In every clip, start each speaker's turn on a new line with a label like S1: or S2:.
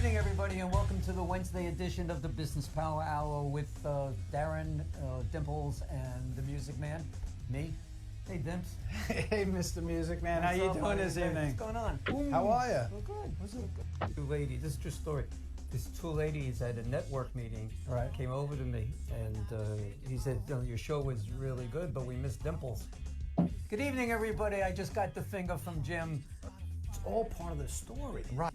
S1: evening, everybody, and welcome to the Wednesday edition of the Business Power Hour with Darren, Dimples, and the Music Man. Me. Hey, Dimps.
S2: Hey, Mr. Music Man. How you doing this evening?
S1: What's going on?
S2: How are you?
S1: Well, good. What's up? Two ladies. This is true story. These two ladies at a network meeting came over to me, and he said, your show was really good, but we missed Dimples. Good evening, everybody. I just got the finger from Jim.
S2: It's all part of the story.
S1: Right.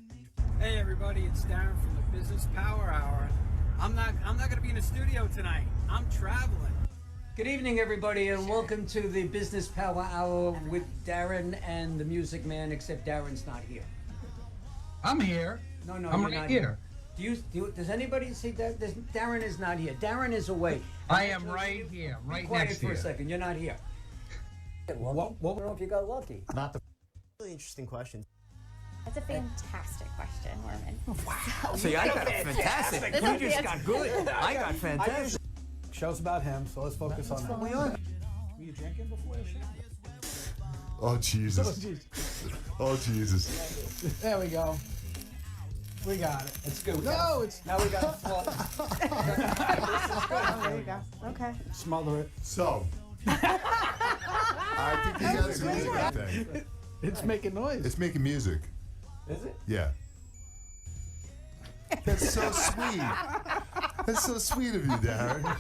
S3: Hey everybody, it's Darren from the Business Power Hour. I'm not going to be in the studio tonight. I'm traveling.
S1: Good evening, everybody, and welcome to the Business Power Hour with Darren and the Music Man, except Darren's not here.
S4: I'm here.
S1: No,
S4: I'm
S1: you're
S4: right
S1: not
S4: here.
S1: Does anybody see that? Darren is not here. Darren is away.
S4: I am right here, right
S1: Be quiet
S4: next
S1: for
S4: to
S1: a
S4: you.
S1: second. You're not here.
S2: What?
S1: I don't know if you got lucky.
S2: Not the.
S5: Really interesting question.
S6: That's a fantastic question, Norman.
S1: Wow. See, I got fantastic. You just got good. I got fantastic.
S2: Show's about him, so let's focus on that.
S1: We are.
S2: Were you drinking before the show?
S7: Oh Jesus! Oh Jesus!
S2: There we go. We got it.
S1: It's good.
S2: No, it's
S1: Now we got a flood.
S6: Oh, there you go. Okay.
S2: smother it.
S7: So, I think he has a music thing.
S2: It's making noise.
S7: It's making music.
S1: Is it?
S7: Yeah. That's so sweet. That's so sweet of you, Darren.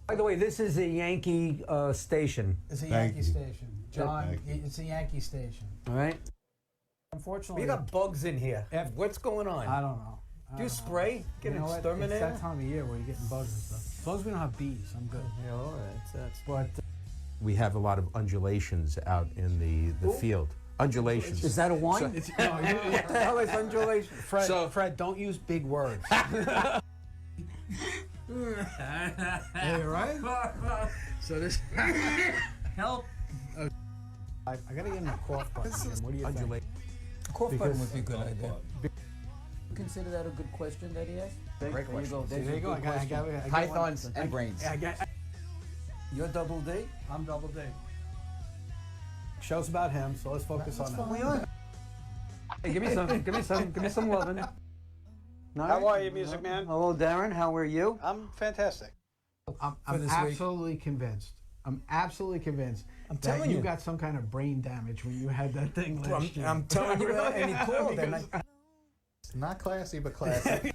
S1: By the way, this is a Yankee station.
S2: It's a
S7: Thank
S2: Yankee
S7: you.
S2: station, John.
S7: Thank you.
S2: It's a Yankee station.
S1: All right.
S2: Unfortunately,
S1: We got bugs in here.
S2: F-
S1: What's going on?
S2: I don't know.
S1: Do you spray? Get
S2: You
S1: an
S2: know what?
S1: exterminator?
S2: It's that time of year where you're getting bugs and stuff. As long as we don't have bees, I'm good.
S1: Yeah, all right. That's
S2: But
S8: We have a lot of undulations out in the field. Undulations.
S1: Is that a wine?
S2: it's,
S1: What the hell is undulation?
S2: Fred, don't use big words. Hey, right? So this.
S1: Help.
S2: I gotta get in a cough button. Again. What do you think?
S8: Undulate.
S1: Cough button
S2: Because-
S1: would be a good idea. Consider that a good question that he asked?
S8: Great
S1: There you
S8: question.
S1: go. There's
S2: There
S1: a
S2: you go.
S1: good
S2: I
S1: question.
S2: got one.
S8: Pythons and brains.
S1: You're double D?
S2: I'm double D. Show's about him, so let's focus on that.
S1: We are. Hey, give me some loving.
S3: How are you, Music Man?
S1: Hello, Darren. How are you?
S3: I'm fantastic.
S2: I'm
S1: this week.
S2: absolutely convinced. I'm absolutely convinced that
S1: telling
S2: you
S1: you.
S2: got some kind of brain damage when you had that thing last year.
S1: I'm telling you that, and he called. And
S7: Not classy, but classy.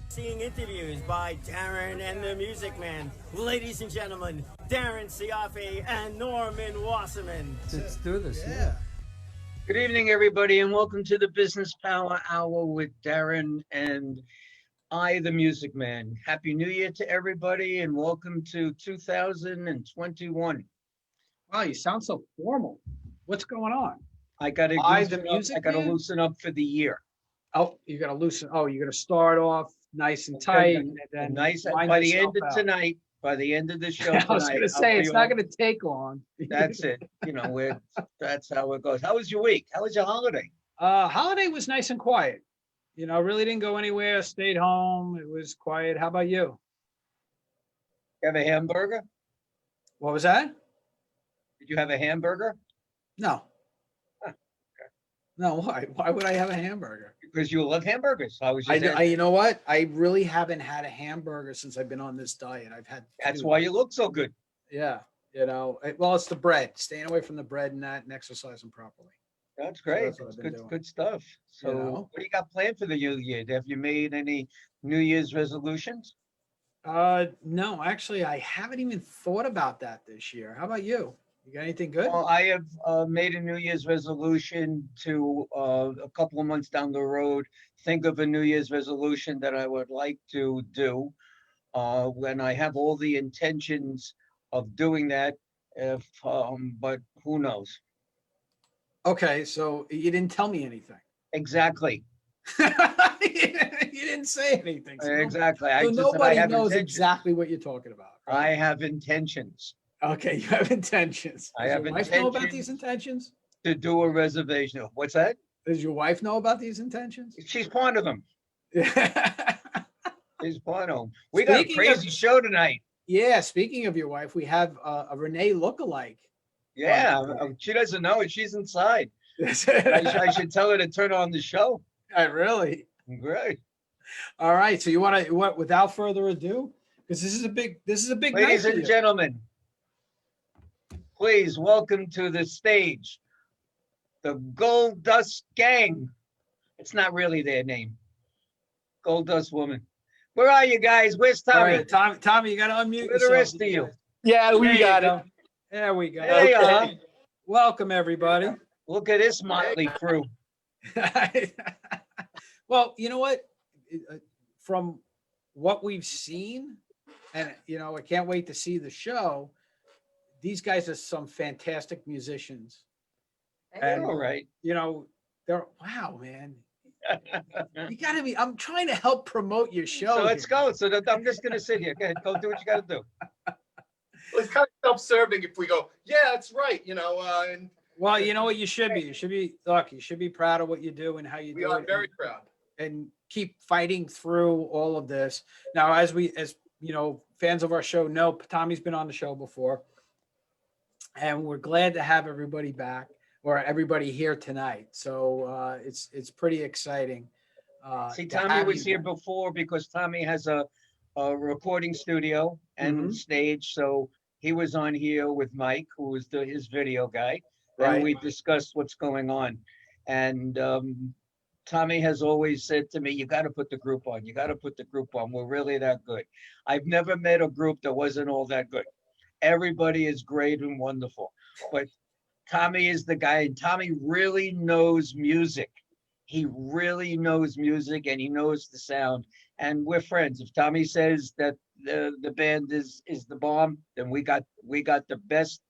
S5: Seeing interviews by Darren and the Music Man. Ladies and gentlemen, Darren Siafi and Norman Wasserman.
S1: let's do this.
S2: Yeah.
S1: Good evening, everybody, and welcome to the Business Power Hour with Darren and I, the Music Man. Happy New Year to everybody, and welcome to 2021.
S3: Wow, you sound so formal. What's going on?
S1: I got to
S3: I, the Music
S1: I got to
S3: Man?
S1: loosen up for the year.
S3: Oh, you're going to loosen. Oh, you're going to start off nice and tight. And then
S1: Nice.
S3: wind
S1: By the
S3: yourself
S1: end of
S3: out.
S1: tonight, by the end of the show
S3: I was
S1: tonight,
S3: going to say,
S1: I'll
S3: it's
S1: be
S3: not
S1: on-
S3: going to take long.
S1: That's it. That's how it goes. How was your week? How was your holiday?
S3: Holiday was nice and quiet. You know, really didn't go anywhere, stayed home. It was quiet. How about you?
S1: You have a hamburger?
S3: What was that?
S1: Did you have a hamburger?
S3: No.
S1: Huh,
S3: No, why? Why would I have a hamburger?
S1: Because you love hamburgers. I was just
S3: You know what? I really haven't had a hamburger since I've been on this diet. I've had.
S1: That's
S3: two.
S1: why you look so good.
S3: Yeah, well, it's the bread. Staying away from the bread and that, and exercising properly.
S1: That's great.
S3: that's what
S1: That's
S3: I've been
S1: good,
S3: doing.
S1: good stuff. So,
S3: You know?
S1: what do you got planned for the new year? Have you made any New Year's resolutions?
S3: No, actually, I haven't even thought about that this year. How about you? You got anything good?
S1: Well, I have made a New Year's resolution to a couple of months down the road think of a New Year's resolution that I would like to do. When I have all the intentions of doing that, but who knows?
S3: Okay, so you didn't tell me anything.
S1: Exactly.
S3: You didn't say anything. So
S1: Exactly. I
S3: so
S1: just said I
S3: nobody
S1: have
S3: knows
S1: intentions.
S3: exactly what you're talking about.
S1: I
S3: Right?
S1: have intentions
S3: Okay, you have intentions.
S1: I
S3: Does
S1: have
S3: your wife know about
S1: intentions.
S3: these intentions?
S1: to do a reservation. What's that?
S3: Does your wife know about these intentions?
S1: She's part of them.
S3: Yeah.
S1: She's part of them. We got a
S3: Speaking
S1: crazy show tonight.
S3: Yeah, speaking of your wife, we have a Renee lookalike.
S1: Yeah,
S3: Wow.
S1: she doesn't know it. She's inside. I
S3: I
S1: should tell her to turn on the show.
S3: really.
S1: Great.
S3: All right. So you want to, what, without further ado, because this is a big night
S1: Ladies
S3: for
S1: and
S3: you.
S1: gentlemen, please welcome to the stage the Gold Dust Gang. It's not really their name. Gold Dust Woman. Where are you guys? Where's
S3: All
S1: Tommy?
S3: right, Tommy, you got to unmute
S1: Where
S3: yourself.
S1: the rest of you?
S9: Yeah,
S3: There
S9: we
S3: you
S9: got
S3: go.
S9: it.
S3: There we go.
S1: There you are.
S3: Welcome, everybody.
S1: Look at this motley crew.
S3: Well, you know what? From what we've seen, and I can't wait to see the show. These guys are some fantastic musicians. And
S1: All right.
S3: they're wow, man. You gotta be. I'm trying to help promote your show.
S1: So let's
S3: here.
S1: go. So I'm just gonna sit here. Go ahead, go do what you gotta do.
S9: Well, it's kind of self-serving if we go, yeah, that's right, and
S3: Well, you know what you should be. You should be you should be proud of what you do and how you
S9: we
S3: do
S9: are
S3: it.
S9: very proud.
S3: And keep fighting through all of this. Now, as fans of our show know, Tommy's been on the show before, and we're glad to have everybody back or everybody here tonight. So it's pretty exciting.
S1: See,
S3: to
S1: Tommy
S3: have
S1: was
S3: you
S1: here
S3: back.
S1: before because Tommy has a recording studio and
S3: Mhm.
S1: stage. So he was on here with Mike, who was his video guy,
S3: Right.
S1: and we discussed what's going on. And Tommy has always said to me, you got to put the group on. You got to put the group on. We're really that good. I've never met a group that wasn't all that good. Everybody is great and wonderful. But Tommy is the guy, and Tommy really knows music. He really knows music and he knows the sound. And we're friends. If Tommy says that the band is the bomb, then we got the best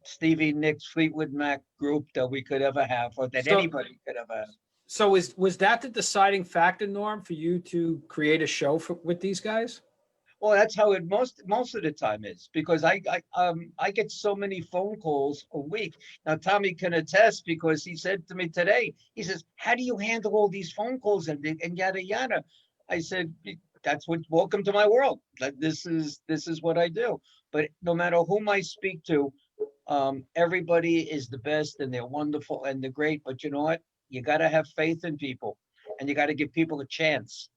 S1: Stevie Nicks Fleetwood Mac group that we could ever have, or that
S3: So-
S1: anybody could ever have.
S3: So was that the deciding factor, Norm, for you to create a show with these guys?
S1: Well, that's how it most of the time is, because I get so many phone calls a week. Now Tommy can attest, because he said to me today, he says, "How do you handle all these phone calls and yada yada?" I said, "That's what. Welcome to my world. Like, this is what I do." But no matter whom I speak to, everybody is the best and they're wonderful and they're great. But you know what? You got to have faith in people, and you got to give people a chance.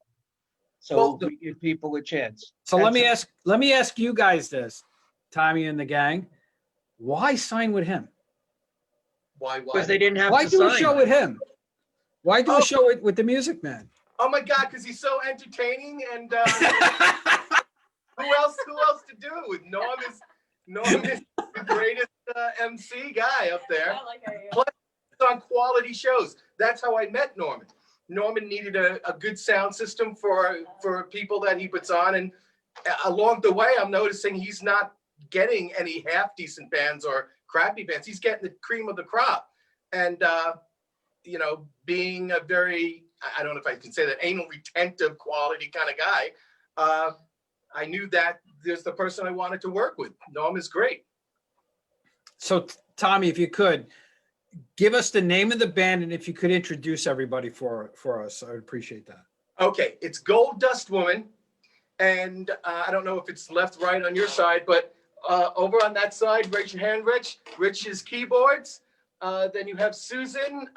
S1: So
S3: Well,
S1: we give people a chance.
S3: So
S1: That's it.
S3: let me ask you guys this, Tommy and the gang, why sign with him?
S9: Why?
S1: Because they didn't have
S3: Why
S1: to
S3: do a
S1: sign.
S3: show with him? Why do a show with the Music Man?
S9: Oh my God, because he's so entertaining, and who else to do it with? Norm is the greatest MC guy up there. Plus, it's on quality shows. That's how I met Norman. Norman needed a good sound system for people that he puts on, and along the way, I'm noticing he's not getting any half decent bands or crappy bands. He's getting the cream of the crop, and being a very, I don't know if I can say that, anal retentive quality kind of guy, I knew that there's the person I wanted to work with. Norm is great.
S3: So Tommy, if you could give us the name of the band, and if you could introduce everybody for us, I would appreciate that.
S9: Okay, it's Gold Dust Woman, and I don't know if it's left, right on your side, but over on that side, raise your hand, Rich. Rich is keyboards. Then you have Susan.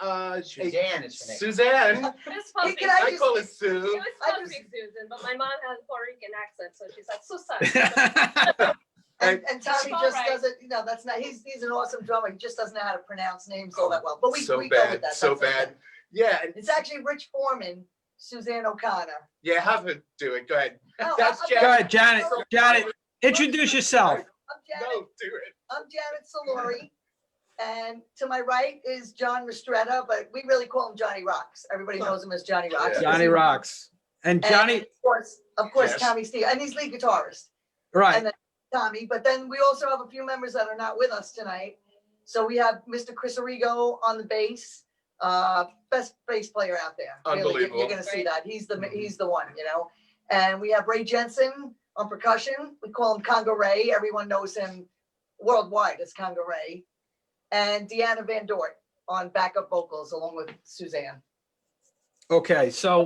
S10: Suzanne is her name.
S9: Suzanne.
S11: It's supposed to be,
S9: I call it Sue.
S11: it was supposed to be Susan, but my mom has a Puerto Rican accent, so she said Susan.
S10: And Tommy
S11: All
S10: just
S11: right.
S10: doesn't, that's not, he's an awesome drummer. He just doesn't know how to pronounce names all that well. But we
S9: So
S10: go
S9: bad,
S10: with that.
S9: so
S10: That's okay.
S9: bad. Yeah, and
S10: It's actually Rich Foreman, Suzanne O'Connor.
S9: yeah, have her do it. Go ahead.
S10: Oh,
S9: That's
S10: I'm
S9: Janet.
S3: Go ahead, Janet. Janet, introduce yourself.
S10: Janet.
S9: No, do it.
S10: I'm Janet Salori. And to my right is John Restretta, but we really call him Johnny Rocks. Everybody knows him as Johnny Rocks.
S9: Yeah.
S3: Johnny Rocks. And
S10: And
S3: Johnny,
S10: of course,
S9: Yes.
S10: Tommy Steele, and he's lead guitarist.
S3: right.
S10: And then Tommy, but then we also have a few members that are not with us tonight. So we have Mr. Chris Arrigo on the bass, best bass player out there. Really,
S9: Unbelievable.
S10: you're gonna see that. He's the one, And we have Ray Jensen on percussion. We call him Conga Ray. Everyone knows him worldwide as Conga Ray. And Deanna Van Dort on backup vocals along with Suzanne.
S3: Okay, so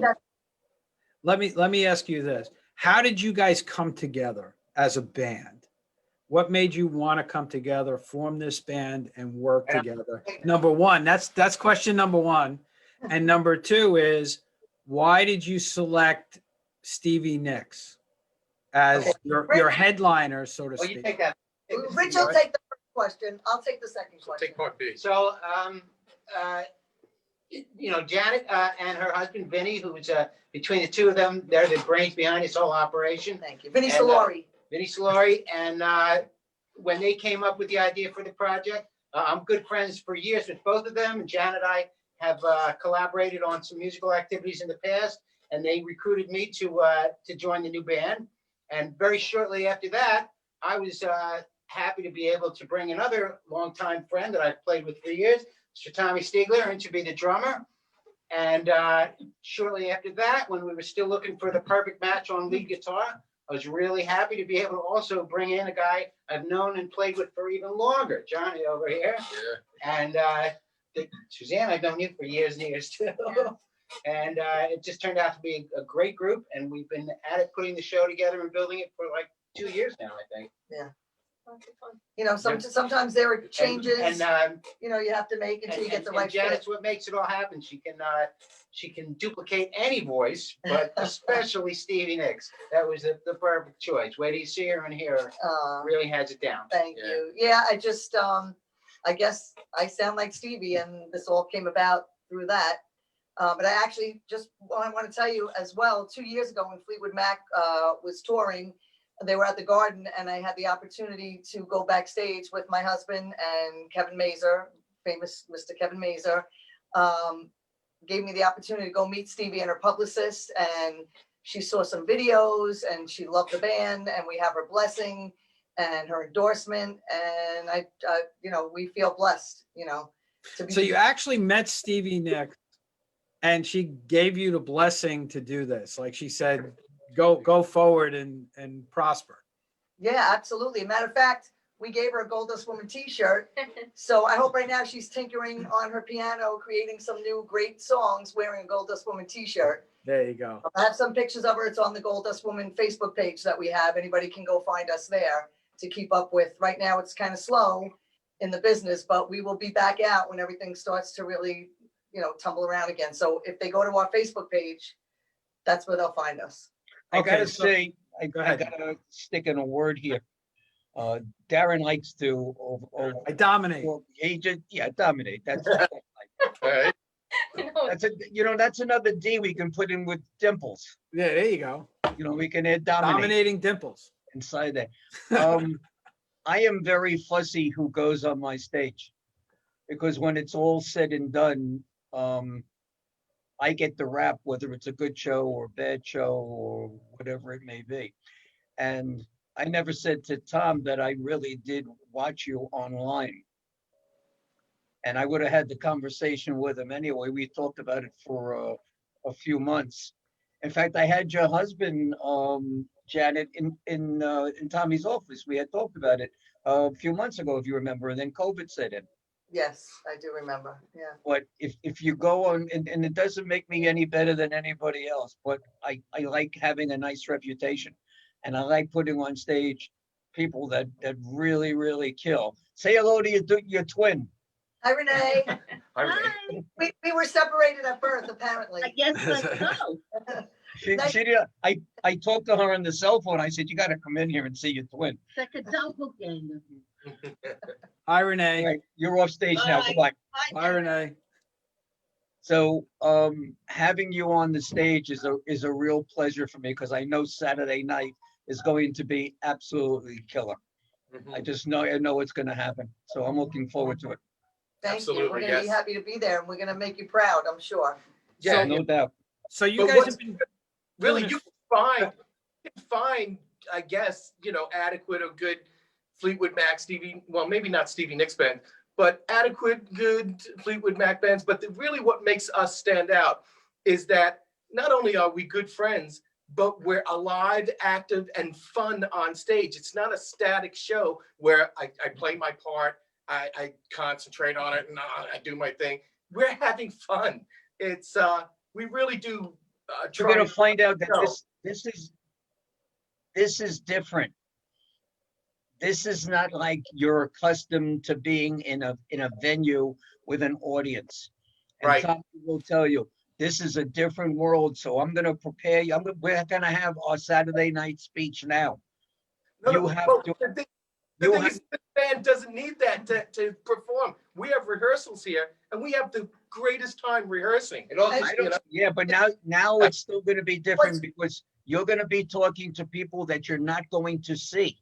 S3: let me ask you this. How did you guys come together as a band? What made you want to come together, form this band, and work together? Number one, that's question number one. And number two is, why did you select Stevie Nicks as your headliner, so to
S12: Well, you
S3: speak?
S12: take that.
S10: Rich will take the first question. I'll take the second question.
S9: Take part B.
S12: So, you know, Janet and her husband Vinny, who's between the two of them, they're the brains behind this whole operation.
S10: Thank you. Vinny
S12: And,
S10: Solari.
S12: Vinny Solari, and when they came up with the idea for the project, I'm good friends for years with both of them. And Janet and I have collaborated on some musical activities in the past, and they recruited me to join the new band. And very shortly after that, I was happy to be able to bring another longtime friend that I've played with for years, Mr. Tommy Stiegler, in to be the drummer. And shortly after that, when we were still looking for the perfect match on lead guitar, I was really happy to be able to also bring in a guy I've known and played with for even longer, Johnny over here.
S9: Yeah.
S12: And Suzanne, I've known you for years and years too. And it just turned out to be a great group. And we've been at it, putting the show together and building it for like 2 years now, I think.
S10: Yeah.
S11: Lots of fun.
S10: You know, sometimes there are changes,
S12: And
S10: you know, you have to make until you get the right fit.
S12: Janet's what makes it all happen. She can duplicate any voice, but especially Stevie Nicks. That was the perfect choice. Wait till you see her and hear her. Really has it down.
S10: Thank you. Yeah, I just, I guess I sound like Stevie, and this all came about through that. But I actually just I want to tell you as well, 2 years ago when Fleetwood Mac was touring, they were at the Garden, and I had the opportunity to go backstage with my husband and Kevin Mazur, famous Mr. Kevin Mazur, gave me the opportunity to go meet Stevie and her publicist, and she saw some videos and she loved the band, and we have her blessing and her endorsement, and I you know, we feel blessed, you know, to be.
S3: So you actually met Stevie Nicks, and she gave you the blessing to do this. Like she said, go forward and prosper.
S10: Yeah, absolutely. Matter of fact, we gave her a Goldust Woman t-shirt. So I hope right now she's tinkering on her piano, creating some new great songs, wearing a Goldust Woman t-shirt.
S3: There you go.
S10: I have some pictures of her. It's on the Goldust Woman Facebook page that we have. Anybody can go find us there to keep up with. Right now, it's kind of slow in the business, but we will be back out when everything starts to really, you know, tumble around again. So if they go to our Facebook page, that's where they'll find us.
S1: I
S3: Okay,
S1: gotta
S3: so-
S1: say, I
S3: Go ahead.
S1: gotta stick in a word here. Darren likes to
S3: I dominate.
S1: dominate. That's
S9: All right.
S11: No,
S1: that's another D we can put in with dimples.
S3: Yeah, there you go.
S1: We can add dominate
S3: Dominating dimples.
S1: inside there. I am very fussy who goes on my stage, because when it's all said and done, I get the rap, whether it's a good show or a bad show or whatever it may be. And I never said to Tom that I really did watch you online. And I would have had the conversation with him anyway. We talked about it for a few months. In fact, I had your husband, Janet, in Tommy's office. We had talked about it a few months ago, if you remember, and then COVID set in.
S10: Yes, I do remember. Yeah.
S1: But if you go on, and it doesn't make me any better than anybody else, but I like having a nice reputation, and I like putting on stage people that really, really kill. Say hello to your twin.
S10: Hi, Renee.
S9: Hi, Renee.
S10: We were separated at birth, apparently.
S13: I guess so.
S1: She did. I talked to her on the cell phone. I said, you got to come in here and see your twin.
S13: Like a doppelganger.
S3: Hi, Renee.
S1: All right, you're off stage now. Goodbye.
S3: Bye, Renee.
S1: So having you on the stage is a real pleasure for me, because I know Saturday night is going to be absolutely killer. I just know it's going to happen. So I'm looking forward to it.
S10: Thank you. We're
S9: Absolutely,
S10: going to be
S9: yes.
S10: happy to be there, and we're going to make you proud, I'm sure.
S9: Yeah,
S1: No doubt.
S3: So you
S9: But
S3: guys
S9: what's-
S3: have been
S9: Really,
S3: doing
S9: you can find, I guess, adequate or good Fleetwood Mac, well, maybe not Stevie Nicks band, but adequate, good Fleetwood Mac bands. But really what makes us stand out is that not only are we good friends, but we're alive, active, and fun on stage. It's not a static show where I play my part, I concentrate on it, and I do my thing. We're having fun. It's we really do.
S1: You're going to find out that this is different. This is not like you're accustomed to being in a venue with an audience. And
S9: Right.
S1: Tom will tell you, This is a different world, so I'm gonna prepare you. We're gonna have our Saturday night speech now. You have
S9: well,
S1: to.
S9: The thing is, the band doesn't need that to perform. We have rehearsals here, and we have the greatest time rehearsing. It all just,
S1: Yeah, but now it's still gonna be different because you're gonna be talking to people that you're not going to see.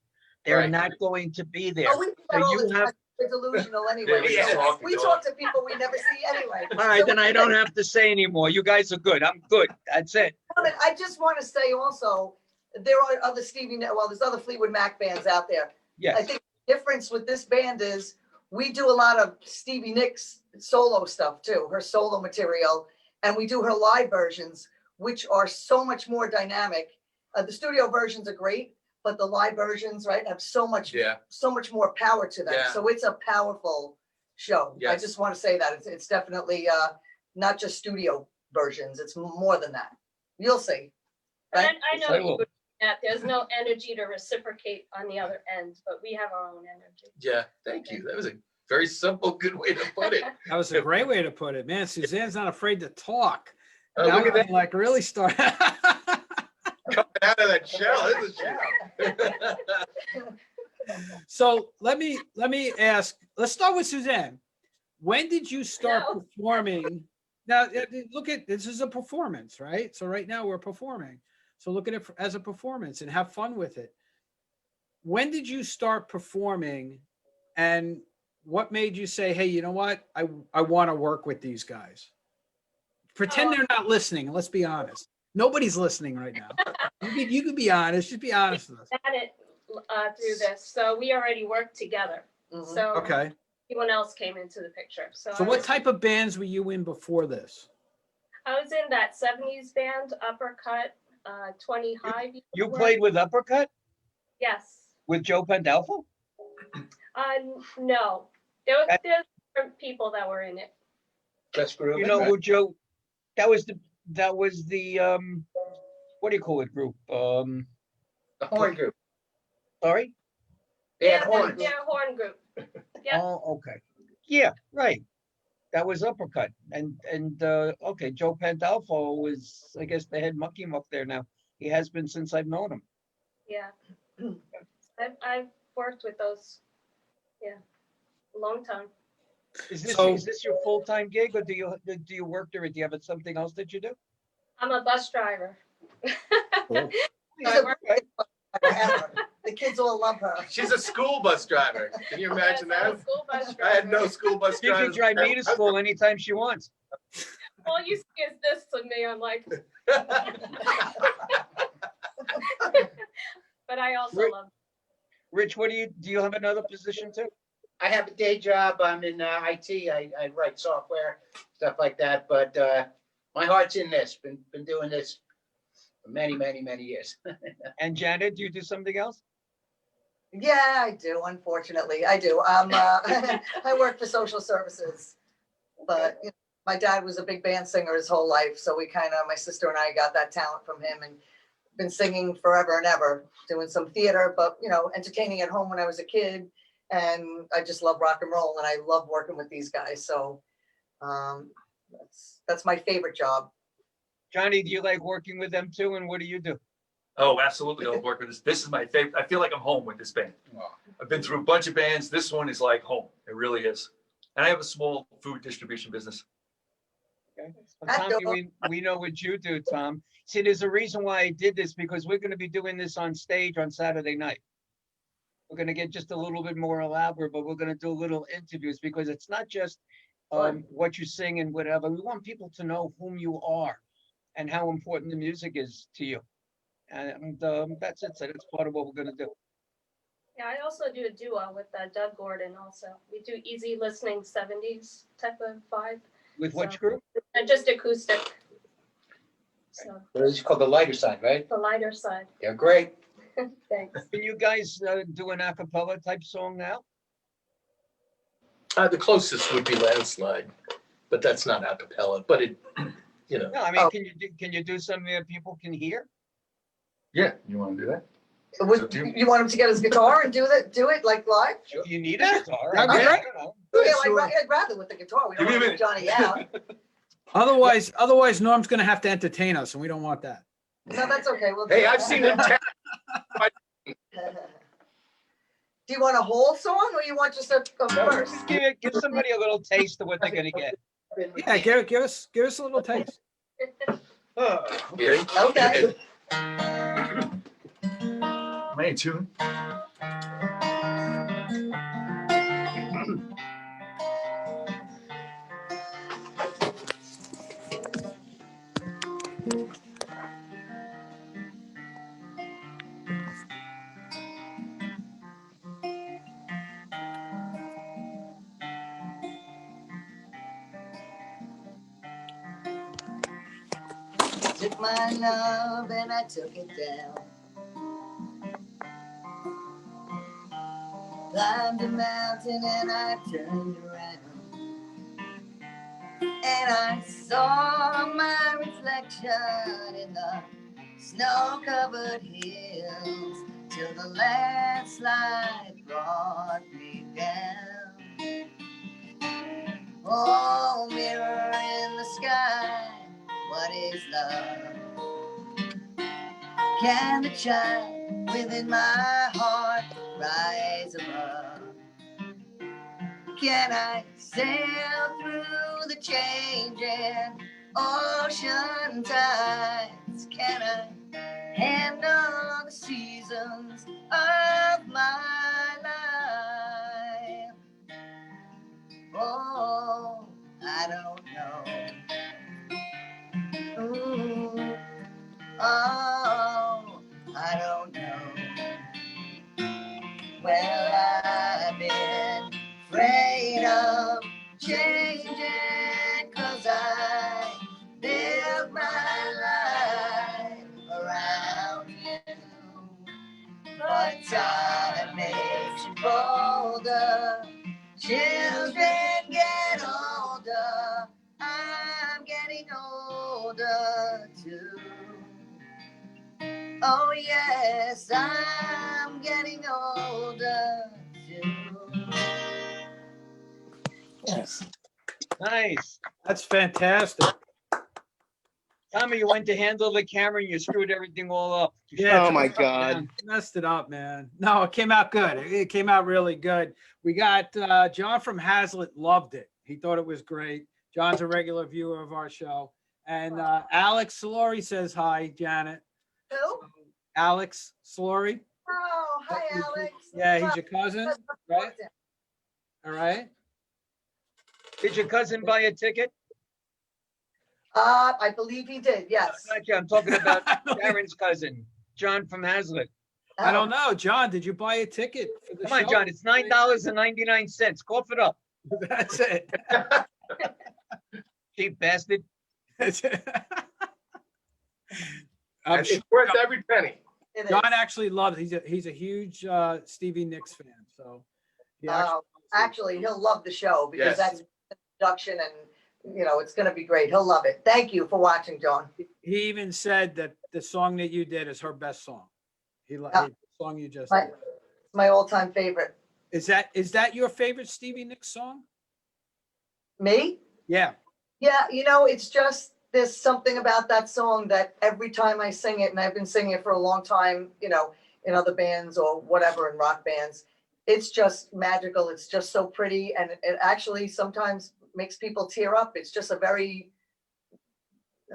S1: They're
S9: Right.
S1: not going to be there.
S10: Oh, we do that
S1: So
S10: all the
S1: you
S10: time.
S1: have.
S10: We're delusional anyway.
S9: Yeah,
S10: We talk to people we never see anyway.
S1: All right, then I don't have to say anymore. You guys are good. I'm good. That's it.
S10: I just want to say also, there are other there's other Fleetwood Mac bands out there.
S1: Yes.
S10: I think the difference with this band is we do a lot of Stevie Nicks solo stuff too, her solo material, and we do her live versions, which are so much more dynamic. The studio versions are great, but the live versions, right, have so much more power to them.
S9: Yeah.
S10: So it's a powerful show. I
S9: Yes.
S10: just want to say that it's definitely not just studio versions. It's more than that. You'll see.
S11: And
S10: Right?
S11: I know you would that there's no energy to reciprocate on the other end, but we have our own energy.
S9: Yeah, thank you. That was a very simple, good way to put it.
S3: That was a great way to put it, man. Suzanne's not afraid to talk.
S9: Oh,
S3: Now
S9: look at
S3: we
S9: that.
S3: can, like really start.
S9: Coming out of that shell. This is a shell.
S3: So let me ask. Let's start with Suzanne. When did you start
S11: No.
S3: performing? Now look at this is a performance, right? So right now we're performing. So look at it as a performance and have fun with it. When did you start performing, and what made you say, "Hey, you know what? I want to work with these guys"? Pretend they're not listening. Let's be honest. Nobody's listening right now. You could be honest. Just be honest with us.
S11: Had it through this, so we already worked together.
S10: Mhm.
S11: So
S3: Okay.
S11: everyone else came into the picture. So
S3: So
S11: I
S3: what
S11: was-
S3: type of bands were you in before this?
S11: I was in that 70s band, Uppercut, 20 High.
S1: You played with Uppercut
S11: Yes.
S1: with Joe Pandolfo?
S11: No. There's different people that were in it.
S9: Let's groove.
S1: You know who Joe? That was the what do you call it group?
S12: The horn group.
S1: Sorry.
S12: Yeah, horn.
S11: They're a horn group. Yeah.
S1: Oh, okay. Yeah, right. That was Uppercut, and okay, Joe Pandolfo was, I guess, the head monkey up there now. He has been since I've known him.
S11: Yeah. I've worked with those. Yeah. A long time.
S1: Is this
S3: So-
S1: is this your full-time gig, or do you work there? Do you have something else that you do?
S11: I'm a bus driver.
S3: Cool.
S10: She's a great forever. The kids all love her.
S9: She's a school bus driver. Can you imagine
S11: Yes, I'm a
S9: that?
S11: school bus
S9: I had
S11: driver.
S9: no school bus
S1: She can
S9: drivers.
S1: drive me to school anytime she wants.
S11: All you see is this to me. I'm like, but I also
S1: Rick-
S11: love.
S1: Rich, do you have another position too?
S12: I have a day job. I'm in IT. I write software, stuff like that. But my heart's in this. Been doing this for many, many, many years.
S1: And Janet, do you do something else?
S10: Yeah, I do. Unfortunately, I do. I work for social services, but you know, my dad was a big band singer his whole life, so my sister and I got that talent from him, and been singing forever and ever. Doing some theater, but entertaining at home when I was a kid, and I just love rock and roll, and I love working with these guys. So that's my favorite job.
S1: Johnny, do you like working with them too? And what do you do?
S14: Oh, absolutely. I'll work with this. This is my favorite. I feel like I'm home with this band. I've been through a bunch of bands. This one is like home. It really is. And I have a small food distribution business.
S1: Okay. Well, Tommy, we know what you do, Tom. See, there's a reason why I did this, because we're going to be doing this on stage on Saturday night. We're going to get just a little bit more elaborate, but we're going to do little interviews, because it's not just what you sing and whatever. We want people to know whom you are and how important the music is to you. And that's it. So that's part of what we're going to do.
S11: Yeah, I also do a duo with Doug Gordon. Also, we do easy listening 70s type of vibe.
S1: With which group?
S11: Just acoustic. So
S12: It's called the lighter side, right?
S11: the lighter side.
S12: They're great.
S11: Thanks.
S1: Can you guys do an a cappella type song now?
S9: The closest would be Landslide, but that's not a cappella. But it,
S1: No, I mean, can you do something that people can hear?
S14: Yeah, you want to do that?
S10: You want him to get his guitar and do it like live?
S1: You need a guitar.
S3: That'd be
S1: I
S3: great.
S1: don't know.
S10: Yeah, I'd rather with the guitar. We don't
S14: Give me a
S10: want to Johnny out.
S3: Otherwise, Norm's gonna have to entertain us, and we don't want that.
S10: No, that's okay. We'll
S9: Hey,
S10: do
S9: I've
S10: it.
S9: seen him.
S10: Do you want a whole song or you want just a verse?
S1: Just give somebody a little taste of what they're gonna get.
S3: Yeah, give us a little taste.
S9: Okay.
S10: Okay.
S14: Am I in tune?
S10: Took my love and I took it down. Climbed a mountain and I turned around. And I saw my reflection in the snow-covered hills till the landslide brought me down. Oh, mirror in the sky, what is love? Can the child within my heart rise above? Can I sail through the changing ocean tides? Can I handle the seasons of my life? Oh, I don't know. Ooh, oh, I don't know. Well, I've been afraid of changing, 'cause I live my life around you. But time makes you bolder, children get older, I'm getting older too. Oh yes, I'm getting older too.
S1: Yes. Nice.
S3: That's fantastic.
S1: Tommy, you went to handle the camera and you screwed everything all up.
S3: Yeah.
S9: Oh my
S1: Down.
S9: God.
S3: Messed it up, man. No, it came out good. It came out really good. We got John from Hazlitt loved it. He thought it was great. John's a regular viewer of our show. And Alex Slory says hi, Janet.
S10: Who?
S3: Alex Slory.
S10: Oh, hi, Alex.
S3: Yeah, he's your cousin, right? All right.
S1: Did your cousin buy a ticket?
S10: I believe he did, yes.
S1: Not you. I'm talking about Darren's cousin, John from Hazlitt.
S3: I don't know. John, did you buy a ticket for the
S1: Come
S3: show?
S1: on, John. It's $9.99. Cough it up.
S3: That's it.
S1: Cheap bastard.
S3: That's it.
S9: It's worth every penny.
S10: It
S3: John
S10: is.
S3: actually loves. He's a huge Stevie Nicks fan. So he
S10: Actually, he'll love the show because
S9: Yes.
S10: that's the introduction and, you know, it's going to be great. He'll love it. Thank you for watching, John.
S3: he even said that the song that you did is her best song.
S10: Yeah.
S3: The song you just
S10: My,
S3: did.
S10: it's my all-time favorite.
S3: Is that your favorite Stevie Nicks song?
S10: Me?
S3: Yeah.
S10: Yeah, you know, it's just there's something about that song that every time I sing it, and I've been singing it for a long time, you know, in other bands or whatever, in rock bands, it's just magical. It's just so pretty. And it actually sometimes makes people tear up. It's just a very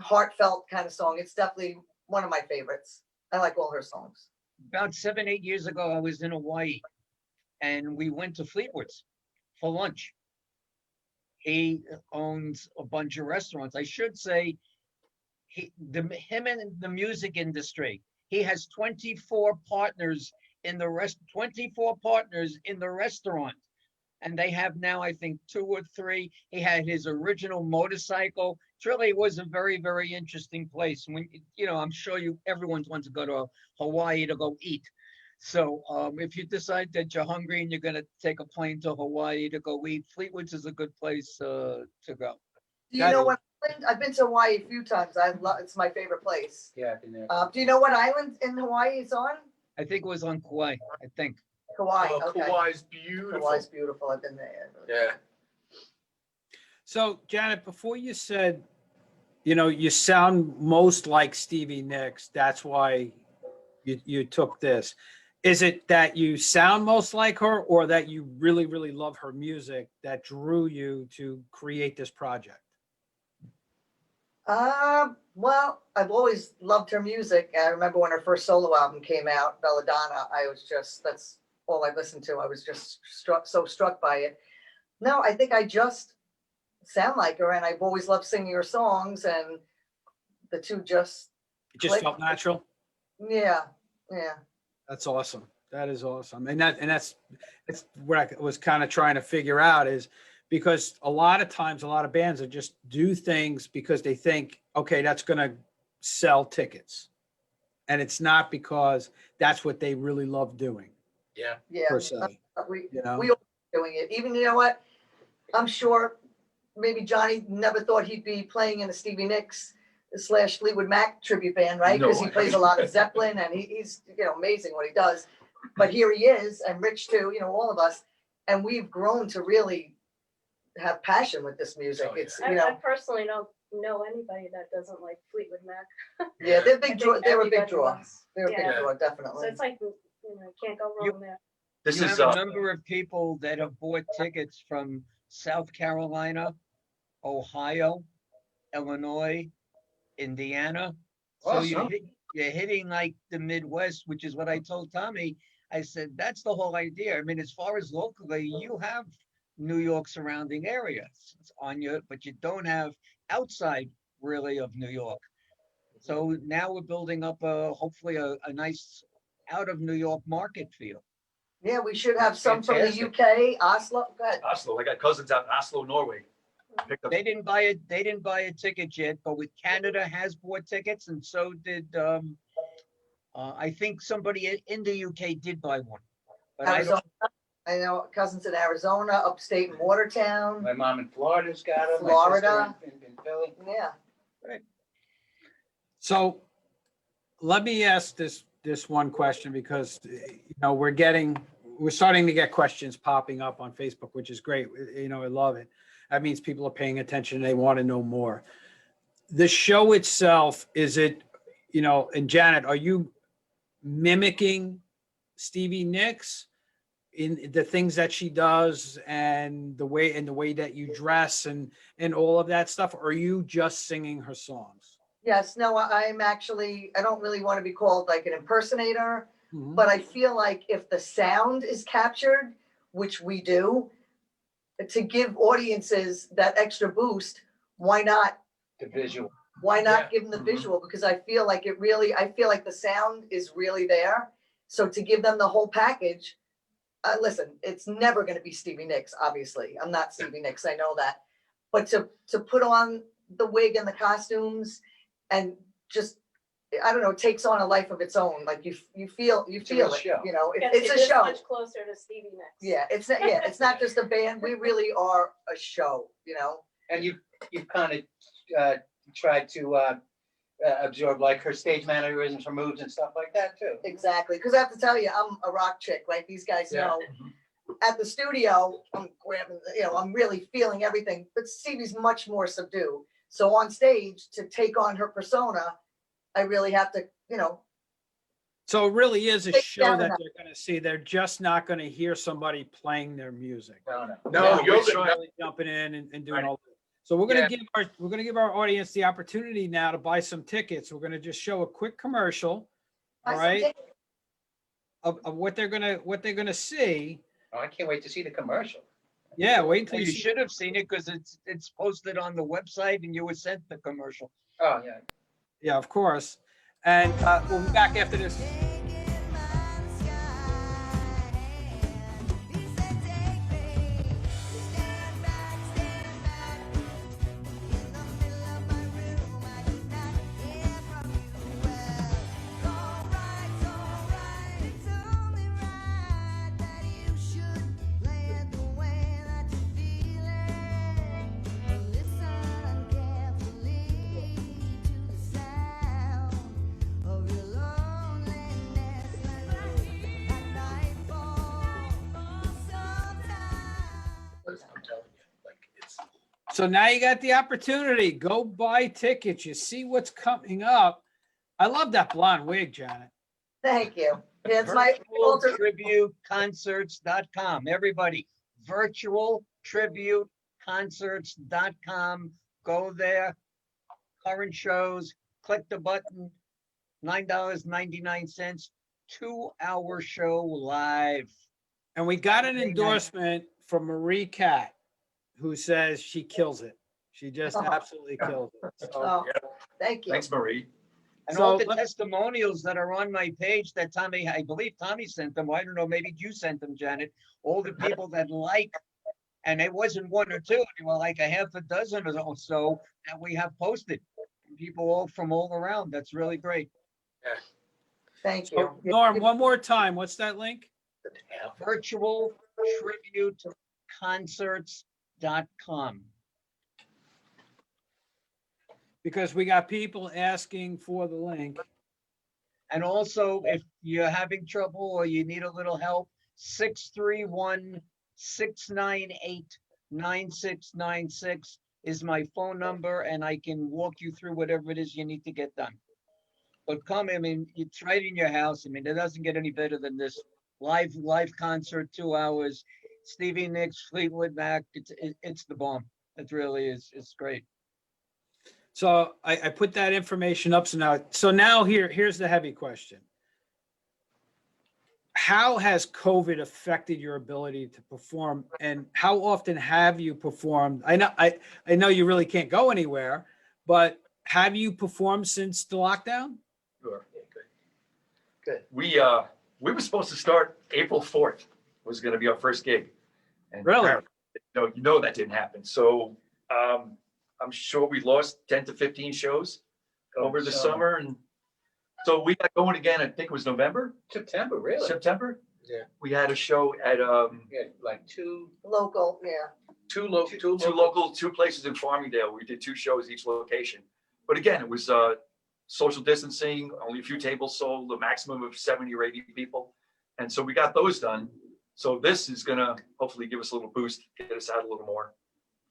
S10: heartfelt kind of song. It's definitely one of my favorites. I like all her songs.
S1: About 7, 8 years ago, I was in Hawaii and we went to Fleetwood's for lunch. He owns a bunch of restaurants. I should say him and the music industry. He has 24 partners in the 24 partners in the restaurant. And they have now, I think, 2 or 3. He had his original motorcycle. Truly, it was a very, very interesting place. When I'm sure everyone wants to go to Hawaii to go eat. So if you decide that you're hungry and you're going to take a plane to Hawaii to go eat, Fleetwood's is a good place to go.
S10: Do you know what island? I've been to Hawaii a few times. It's my favorite place.
S12: Yeah, I've been there.
S10: Do you know what island in Hawaii it's on?
S1: I think it was on Kauai, I think.
S10: Kauai.
S9: Oh,
S10: Okay.
S9: Kauai's beautiful.
S10: Kauai's beautiful. I've been there.
S9: Yeah.
S3: So Janet, before you said you know, you sound most like Stevie Nicks. That's why you took this. Is it that you sound most like her, or that you really, really love her music that drew you to create this project?
S10: Well, I've always loved her music. I remember when her first solo album came out, Belladonna, that's all I listened to. I was just so struck by it. No, I think I just sound like her, and I've always loved singing her songs, and the two just
S3: It just
S10: clicked.
S3: felt natural.
S10: Yeah.
S3: That's awesome. That is awesome. And that's what I was kind of trying to figure out, is because a lot of times, a lot of bands that just do things because they think, okay, that's going to sell tickets. And it's not because that's what they really love doing.
S9: Yeah.
S3: Per se.
S10: We
S3: You know?
S10: we all doing it. Even, you know what? I'm sure maybe Johnny never thought he'd be playing in a Stevie Nicks / Fleetwood Mac tribute band, right? Because he plays a lot of Zeppelin, and he's, you know, amazing what he does. But here he is, and Rich too, you know, all of us, and we've grown to really have passion with this music. It's, you
S11: I
S10: know,
S11: personally don't know anybody that doesn't like Fleetwood Mac.
S10: yeah, they're big
S11: I
S10: draw.
S11: think
S10: They're a big
S11: everybody
S10: draw.
S11: does.
S10: They're a big
S11: Yeah.
S10: draw,
S11: So
S10: definitely.
S11: it's like, you know, can't go wrong there.
S14: This
S1: You
S14: is
S1: have a number of people that have bought tickets from South Carolina, Ohio, Illinois, Indiana. So
S9: Awesome.
S1: you're hitting like the Midwest, which is what I told Tommy. I said, that's the whole idea. I mean, as far as locally, you have New York surrounding areas on you, but you don't have outside really of New York. So now we're building up hopefully a nice out of New York market for you.
S10: Yeah, we should have some from the
S14: Fantastic.
S10: UK, Oslo. Go ahead.
S14: Oslo. I got cousins out in Oslo, Norway. Picked up.
S1: They didn't buy it. They didn't buy a ticket yet, but with Canada has bought tickets, and so did I think somebody in the UK did buy one. But I
S10: Arizona.
S1: don't.
S10: I know cousins in Arizona, upstate in Watertown.
S12: My mom in Florida's got them.
S10: Florida.
S12: My sister in Philly.
S10: Yeah.
S3: So let me ask this one question, because, you know, we're starting to get questions popping up on Facebook, which is great. You know, I love it. That means people are paying attention. They want to know more. The show itself, is it, you know, and Janet, are you mimicking Stevie Nicks in the things that she does, and the way that you dress and all of that stuff? Or are you just singing her songs?
S10: Yes, no, I'm actually, I don't really want to be called like an impersonator,
S3: Mhm.
S10: but I feel like if the sound is captured, which we do, to give audiences that extra boost, why not?
S12: The visual.
S10: Why not
S14: Yeah.
S10: give them the
S14: Mhm.
S10: visual? Because I feel like I feel like the sound is really there. So to give them the whole package, listen, it's never going to be Stevie Nicks, obviously. I'm not Stevie Nicks, I know that. But to put on the wig and the costumes and just, I don't know, it takes on a life of its own. Like you feel
S12: a
S10: it,
S12: real show.
S10: you know,
S11: Gets
S10: it's
S11: you
S10: a
S11: this
S10: show.
S11: much closer to Stevie Nicks.
S10: Yeah, it's not just a band. We really are a show, you know.
S12: And you've kind of tried to absorb like her stage mannerisms, her moves and stuff like that too.
S10: Exactly, because I have to tell you, I'm a rock chick, like these guys
S12: Yeah.
S10: know. At the studio, I'm grabbing, you know, I'm really feeling everything, but Stevie's much more subdued. So on stage, to take on her persona, I really have to, you know.
S3: So it really is a
S10: Take
S3: show
S10: down
S3: that
S10: enough.
S3: they're going to see. They're just not going to hear somebody playing their music.
S12: No.
S9: No,
S3: We're
S9: you're
S3: really jumping in and doing
S14: Right.
S3: all that. So we're going
S9: Yeah.
S3: to give our audience the opportunity now to buy some tickets. We're going to just show a quick commercial, all right, of what they're going to see.
S12: Oh, I can't wait to see the commercial.
S3: Yeah, wait until
S1: Well,
S3: you
S1: you
S3: see.
S1: should have seen it because it's posted on the website and you were sent the commercial.
S12: Oh, yeah.
S3: Yeah, of course. And we'll be back after this.
S15: Of your loneliness.
S3: So now you got the opportunity. Go buy tickets. You see what's coming up. I love that blonde wig, Janet.
S10: Thank you. Yeah, it's my alter.
S1: virtualtributeconcerts.com. Everybody, virtualtributeconcerts.com. Go there. Current shows. Click the button. $9.99. 2-hour show live.
S3: And we got an endorsement from Marie Cat, who says she kills it. She just absolutely kills it. So,
S10: Oh, thank you.
S14: Thanks, Marie.
S1: And
S3: So
S1: all the
S3: let-
S1: testimonials that are on my page that Tommy, I believe Tommy sent them. I don't know, maybe you sent them, Janet. All the people that like, and it wasn't one or two, they were like a half a dozen or so that we have posted. People all from all around. That's really great.
S10: Thank
S3: so,
S10: you.
S3: Norm, one more time. What's that link?
S1: virtualtributeconcerts.com.
S3: Because we got people asking for the link.
S1: And also, if you're having trouble or you need a little help, 631-698-9696 is my phone number, and I can walk you through whatever it is you need to get done. But come, I mean, it's right in your house. I mean, it doesn't get any better than this. Live concert, 2 hours. Stevie Nicks, Fleetwood Mac. It's the bomb. It really is. It's great.
S3: So I put that information up. So now here's the heavy question. How has COVID affected your ability to perform, and how often have you performed? I know you really can't go anywhere, but have you performed since the lockdown?
S14: Sure. Good. We were supposed to start April 4th, was going to be our first gig. And
S3: Really?
S14: You know that didn't happen. So I'm sure we lost 10 to 15 shows over the summer. And so we got going again, I think it was November.
S12: September, really?
S14: September?
S12: Yeah.
S14: We had a show at
S12: Like two
S10: Local, yeah.
S14: two places in Farmingdale. We did 2 shows each location. But again, it was social distancing, only a few tables sold, a maximum of 70 or 80 people. And so we got those done. So this is going to hopefully give us a little boost, get us out a little more.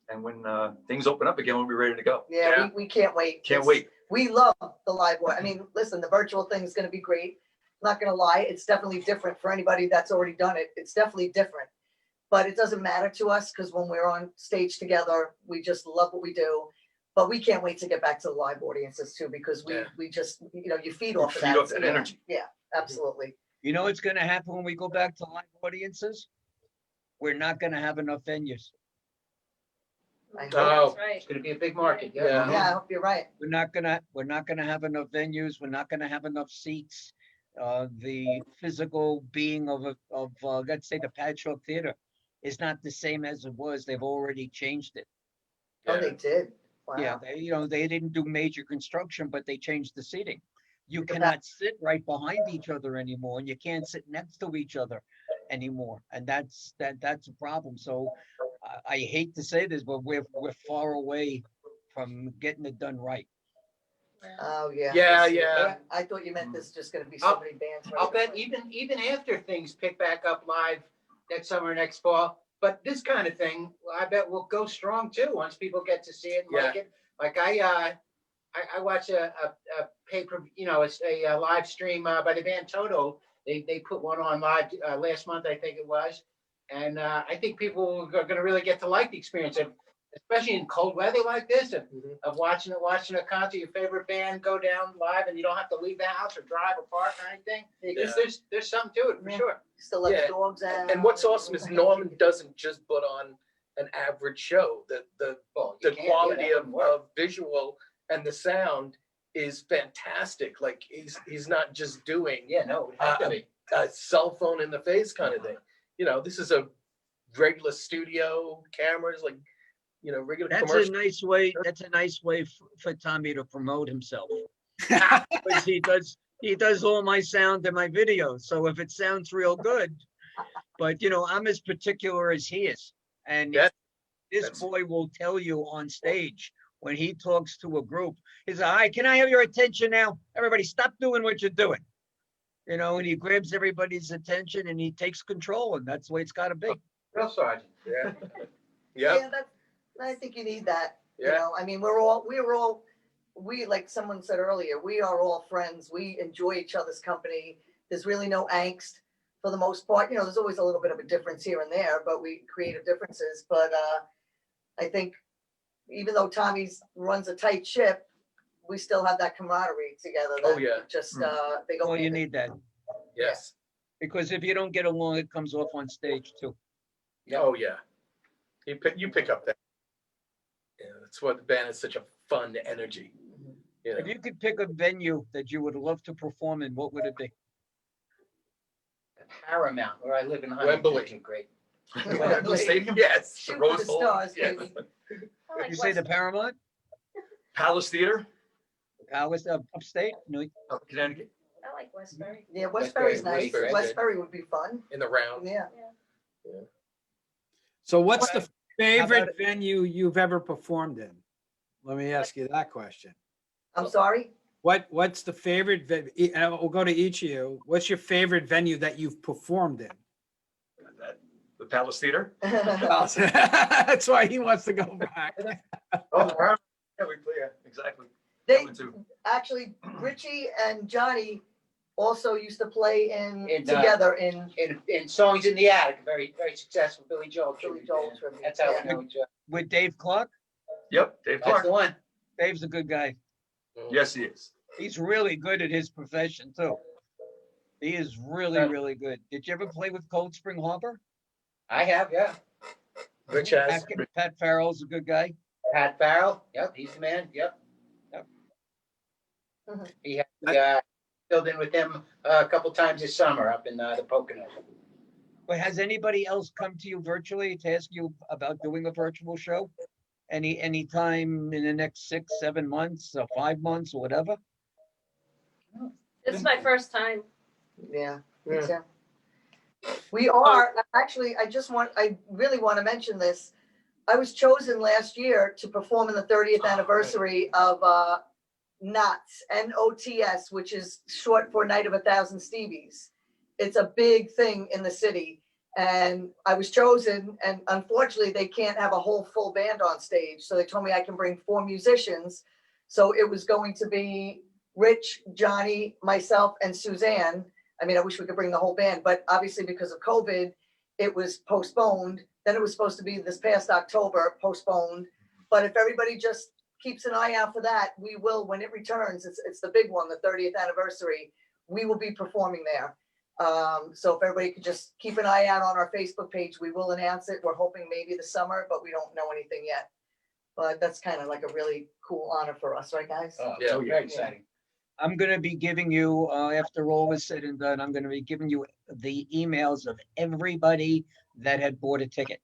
S14: And when things open up again, we'll be ready to go.
S10: Yeah, we can't wait.
S14: Can't wait.
S10: We love the live one. I mean, listen, the virtual thing is going to be great. Not going to lie, it's definitely different for anybody that's already done it. It's definitely different, but it doesn't matter to us because when we're on stage together, we just love what we do. But we can't wait to get back to the live audiences too, because we just, you feed off of that.
S14: Feed off that energy.
S10: Yeah, absolutely.
S1: You know what's going to happen when we go back to live audiences? We're not going to have enough venues.
S10: I hope.
S12: Oh,
S11: That's right.
S12: it's going to be a big market.
S10: Yeah, I hope you're right.
S1: We're not gonna have enough venues. We're not gonna have enough seats. The physical being of let's say the Patchogue Theater is not the same as it was. They've already changed it.
S10: Oh, they did. Wow.
S1: Yeah, they didn't do major construction, but they changed the seating. You
S10: Look at
S1: cannot sit right behind each other anymore, and you can't sit next to each other anymore, and that's a problem. So I hate to say this, but we're far away from getting it done right.
S10: Oh, yeah.
S12: Yeah.
S10: I thought you meant this is just going to be so many bands.
S12: I'll bet even after things pick back up live next summer, next fall, but this kind of thing, I bet will go strong too once people get to see it and like it. Like I watch a paper, it's a live stream by the band Toto. They put one on live last month, I think it was, and I think people are going to really get to like the experience of, especially in cold weather like this, of watching a concert, your favorite band go down live, and you don't have to leave the house or drive or park or anything. There's something to it for sure.
S10: Still let the dogs out.
S15: And what's awesome is Norman doesn't just put on an average show. The quality of visual and the sound is fantastic. Like he's not just doing a cell phone in the face kind of thing. This is a regular studio cameras, like regular
S1: That's
S15: commercial.
S1: That's a nice way for Tommy to promote himself. Because he does all my sound and my videos. So if it sounds real good, but I'm as particular as he is. And this boy will tell you on stage when he talks to a group, he's like, "All right, can I have your attention now? Everybody stop doing what you're doing." And he grabs everybody's attention and he takes control, and that's the way it's got to be.
S12: Real sergeant.
S15: Yeah.
S10: I think you need that. You
S15: Yeah.
S10: know, I mean, we, like someone said earlier, we are all friends. We enjoy each other's company. There's really no angst for the most part. You know, there's always a little bit of a difference here and there, but we creative differences. But I think even though Tommy's runs a tight ship, we still have that camaraderie together.
S15: Oh,
S10: that
S15: yeah.
S10: Just they go.
S1: Well, you
S10: hand in-
S1: need that,
S15: Yes.
S1: because if you don't get along, it comes off on stage too.
S15: Oh, yeah. You pick up that. Yeah, that's what the band is, such a fun energy. You know?
S1: If you could pick a venue that you would love to perform in, what would it be?
S12: Paramount, where I live in
S15: Wembley.
S12: Huntington, great.
S14: Wembley Stadium?
S15: Yes.
S14: The
S10: Shoot for
S14: Rose
S10: the
S14: Bowl?
S10: stars,
S14: Yeah.
S10: baby.
S11: I like
S1: You say the
S11: West-
S1: Paramount,
S14: Palace Theater,
S1: Palace, upstate,
S14: Connecticut.
S11: I like Westbury.
S10: Yeah, Westbury's
S12: Westbury,
S10: nice.
S15: Westbury's
S10: Westbury would be fun.
S15: In the round.
S10: Yeah.
S3: So what's the
S1: How
S3: favorite
S1: about-
S3: venue you've ever performed in? Let me ask you that question.
S10: I'm sorry.
S3: What's the favorite, and we'll go to each of you. What's your favorite venue that you've performed in?
S14: The Palace Theater.
S3: That's why he wants to go back.
S14: Oh, yeah, we play, yeah, exactly.
S10: They
S14: That one too.
S10: actually, Richie and Johnny also used to play in
S12: In,
S10: together in
S12: In Songs in the Attic, very successful Billy Joel
S10: Billy
S12: tribute
S10: Joel
S12: band.
S10: tribute.
S12: That's how
S10: Yeah.
S12: we know each other.
S1: with Dave Clark.
S14: Yep, Dave
S12: That's
S14: Clark.
S12: the one.
S1: Dave's a good guy.
S14: Yes, he is.
S1: He's really good at his profession too. He is really, really good. Did you ever play with Cold Spring Harbor?
S12: I have, yeah.
S15: Rich has.
S1: Pat Farrell's a good guy.
S12: Pat Farrell, yep, he's the man, yep.
S10: Mhm.
S12: He had, filled in with him a couple times this summer up in the Poconos.
S1: But has anybody else come to you virtually to ask you about doing a virtual show? Any time in the next 6, 7 months, or 5 months, or whatever?
S11: This is my first time.
S10: Yeah, me
S15: Yeah.
S10: too. We are, actually, I really want to mention this. I was chosen last year to perform in the 30th anniversary of NOTS, N-O-T-S, which is short for Night of a Thousand Stevies. It's a big thing in the city. And I was chosen, and unfortunately, they can't have a whole full band on stage. So they told me I can bring 4 musicians. So it was going to be Rich, Johnny, myself, and Suzanne. I mean, I wish we could bring the whole band, but obviously because of COVID, it was postponed. Then it was supposed to be this past October, postponed. But if everybody just keeps an eye out for that, we will, when it returns, it's the big one, the 30th anniversary, we will be performing there. So if everybody could just keep an eye out on our Facebook page, we will announce it. We're hoping maybe the summer, but we don't know anything yet. But that's kind of like a really cool honor for us, right, guys?
S15: Yeah.
S12: Very exciting.
S1: I'm gonna be giving you, after all is said and done, I'm gonna be giving you the emails of everybody that had bought a ticket.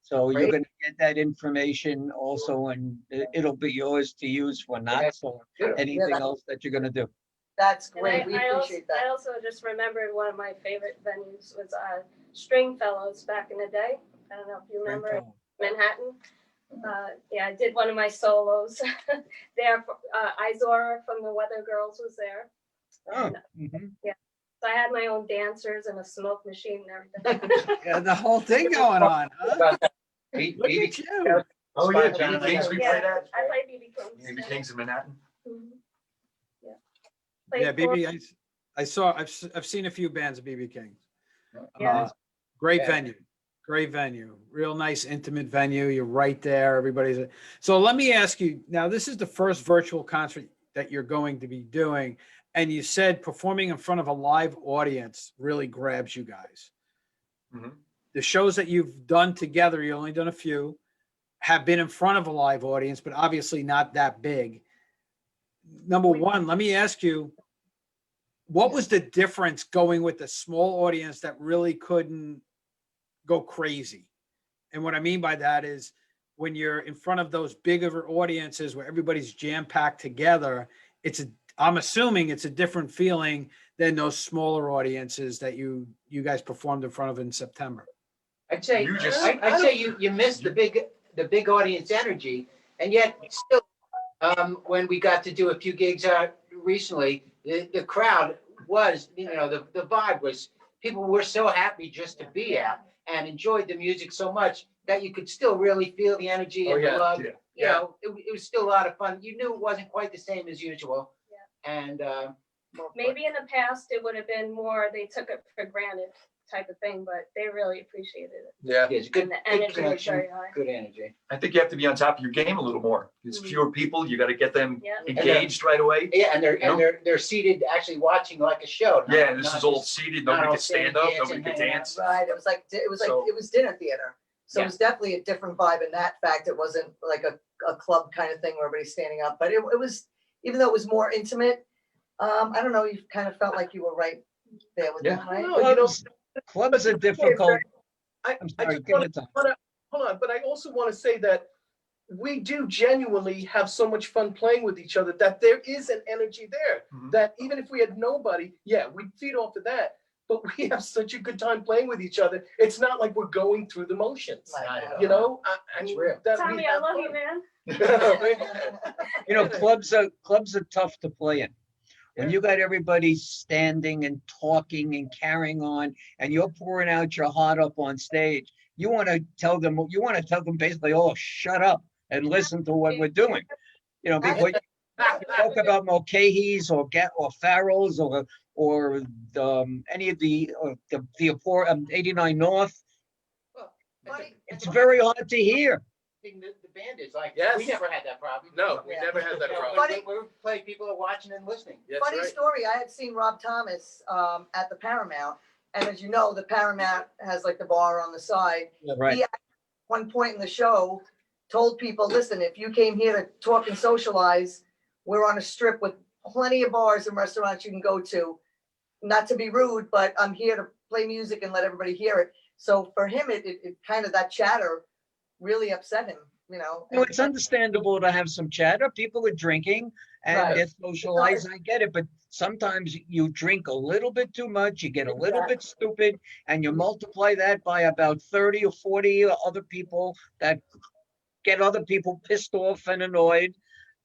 S1: So you're
S12: Great.
S1: gonna get that information also, and it'll be yours to use for knots or
S12: Beautiful.
S1: anything
S10: that-
S1: else that you're gonna do.
S10: That's
S11: And
S10: great. We
S11: I also,
S10: appreciate that.
S11: I also just remembered one of my favorite venues was Stringfellows back in the day. I don't know if you remember Manhattan. Yeah, I did one of my solos there. Izora from the Weather Girls was there.
S1: Oh,
S11: And,
S1: mhm.
S11: so I had my own dancers and a smoke machine and everything.
S3: Yeah, the whole thing going on, huh?
S12: About that.
S3: Look
S12: BB
S3: at you.
S14: Oh, yeah,
S12: Spot John
S14: BB Kings, we
S11: Yeah,
S14: played at.
S11: I played BB Kings.
S14: BB Kings in Manhattan.
S11: Mhm. Yeah.
S3: Yeah,
S11: Played for-
S3: BB, I've seen a few bands of BB Kings.
S11: Yeah.
S3: Great
S12: Yeah.
S3: venue, great venue, real nice intimate venue. You're right there. Everybody's. So let me ask you now, this is the first virtual concert that you're going to be doing. And you said performing in front of a live audience really grabs you guys.
S14: Mhm.
S3: The shows that you've done together, you only done a few, have been in front of a live audience, but obviously not that big. Number one, let me ask you, what was the difference going with a small audience that really couldn't go crazy? And what I mean by that is when you're in front of those bigger audiences where everybody's jam-packed together, I'm assuming it's a different feeling than those smaller audiences that you guys performed in front of in September.
S12: I'd say
S14: You just-
S12: I'd say you missed the big audience energy, and yet still, when we got to do a few gigs recently, the crowd was, the vibe was, people were so happy just to be out and enjoyed the music so much that you could still really feel the energy
S15: Oh,
S12: and the
S15: yeah,
S12: love.
S14: yeah.
S12: You know, it was still a lot of fun. You knew it wasn't quite the same as usual. And
S11: Maybe in the past, it would have been more, they took it for granted type of thing, but they really appreciated it.
S15: Yeah.
S12: it's good,
S11: And the
S12: good
S11: energy was
S12: connection,
S11: very high.
S12: good energy.
S14: I think you have to be on top of your game a little more. It's fewer people. You got to get them
S11: Yeah.
S14: engaged right away.
S12: Yeah, and
S14: You know?
S12: they're seated actually watching like a show.
S14: Yeah, and this
S12: not
S14: is all
S12: just-
S14: seated.
S12: not
S14: Nobody
S12: all
S14: could stand
S12: standing,
S14: up.
S12: dancing,
S14: Nobody could
S12: hanging out.
S14: dance.
S10: Right, it was dinner theater. So
S14: Yeah.
S10: it was definitely a different vibe in that fact. It wasn't like a club kind of thing where everybody's standing up, but it was, even though it was more intimate, I don't know, you kind of felt like you were right there with
S14: Yeah.
S10: them, right?
S15: No, you know,
S1: Clubs are difficult. I'm
S15: I
S1: sorry,
S15: just
S1: give
S15: wanna,
S1: it time.
S15: hold on, but I also want to say that we do genuinely have so much fun playing with each other that there is an energy there.
S14: Mhm.
S15: That even if we had nobody, yeah, we'd feed off of that. But we have such a good time playing with each other. It's not like we're going through the motions.
S10: Right.
S15: You know,
S12: It's real.
S15: that we
S11: Tommy, I
S15: have
S11: love
S15: fun.
S11: you, man.
S1: You know, clubs are tough to play in. When you got everybody standing and talking and carrying on, and you're pouring out your heart up on stage, you want to tell them basically, oh, shut up and listen to what we're doing. You know, before you talk about Mulcahy's or Farrell's or any of the 89 North,
S10: Buddy,
S1: it's very hard to hear.
S12: The band is like,
S15: Yes.
S12: we never had that problem.
S15: No, we
S10: Yeah.
S15: never had that
S12: You know,
S15: problem.
S10: Funny-
S12: we play, people are watching and listening.
S15: That's
S10: Funny
S15: right.
S10: story, I had seen Rob Thomas at the Paramount, and as you know, the Paramount has like the bar on the side.
S1: Right.
S10: He at one point in the show told people, listen, if you came here to talk and socialize, we're on a strip with plenty of bars and restaurants you can go to. Not to be rude, but I'm here to play music and let everybody hear it. So for him, it kind of, that chatter really upset him, you know.
S1: No, it's understandable to have some chatter. People are drinking and
S10: Right.
S1: they're socializing. I get it, but sometimes you drink a little bit too much, you get a little bit stupid, and you multiply that by about 30 or 40 other people that get other people pissed off and annoyed,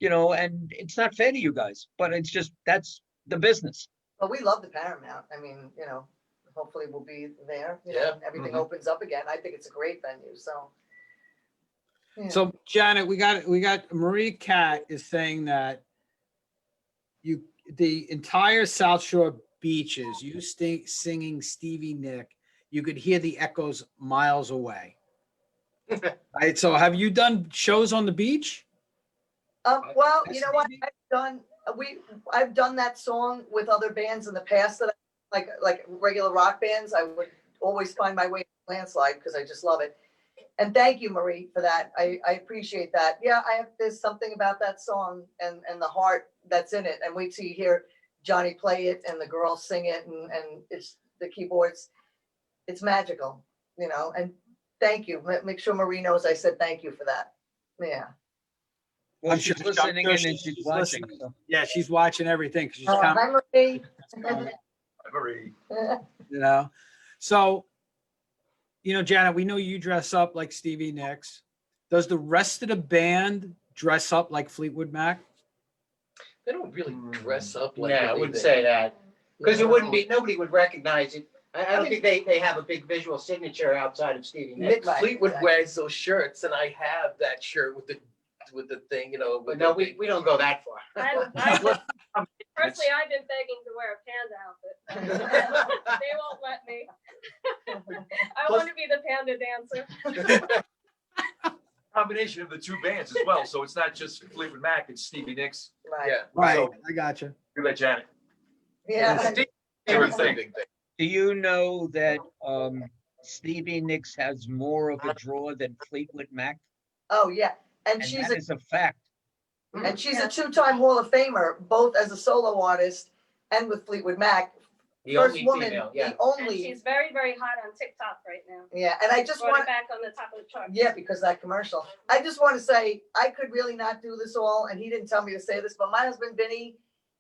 S1: you know, and it's not fair to you guys, but it's just, that's the business.
S10: But we love the Paramount. I mean, you know, hopefully we'll be there, you know,
S15: Yeah.
S10: and everything
S14: Mhm.
S10: opens up again. I think it's a great venue, so. yeah.
S3: So Janet, we got Marie Cat is saying that the entire South Shore beaches, singing Stevie Nicks, you could hear the echoes miles away. Right, so have you done shows on the beach?
S10: Well, you know what? I've done that song with other bands in the past that like regular rock bands. I would always find my way to Landslide because I just love it. And thank you, Marie, for that. I appreciate that. Yeah, there's something about that song and the heart that's in it. And wait till you hear Johnny play it and the girls sing it and it's the keyboards. It's magical, you know. And thank you. Make sure Marie knows I said thank you for that. Yeah.
S1: Well,
S3: I'm
S1: she's
S3: sure-
S1: listening
S3: I'm
S1: in
S3: sure
S1: and she's
S3: she's
S1: watching.
S3: listening.
S1: So.
S3: Yeah, she's watching everything. 'Cause she's
S10: Hi, Marie.
S14: Marie.
S3: you know. So, you know, Janet, we know you dress up like Stevie Nicks. Does the rest of the band dress up like Fleetwood Mac?
S15: They don't really dress up like.
S12: No, I wouldn't say that. Because it wouldn't be, nobody would recognize it. I don't think they have a big visual signature outside of Stevie Nicks.
S15: Mick Fleetwood wears those shirts, and I have that shirt with the thing, you know.
S12: But no, we don't go that far.
S11: Personally, I've been begging to wear a panda outfit. They won't let me. I want to be the panda dancer.
S14: Combination of the two bands as well. So it's not just Fleetwood Mac, it's Stevie Nicks.
S10: Right.
S15: Yeah.
S3: Right,
S14: So-
S3: I got you.
S14: Look at Janet.
S10: Yeah.
S14: Favorite thing.
S1: Do you know that Stevie Nicks has more of a draw than Fleetwood Mac?
S10: Oh, yeah. And
S1: And
S10: she's
S1: that is a fact.
S10: And she's a two-time Hall of Famer, both as a solo artist and with Fleetwood Mac.
S12: The
S10: First
S12: only
S10: woman,
S12: female, yeah.
S10: the only.
S11: And she's very, very hot on TikTok right now.
S10: Yeah, and I just
S11: Brought
S10: want.
S11: it back on the top of the chart.
S10: Yeah, because of that commercial. I just want to say I could really not do this all, and he didn't tell me to say this, but my husband Vinny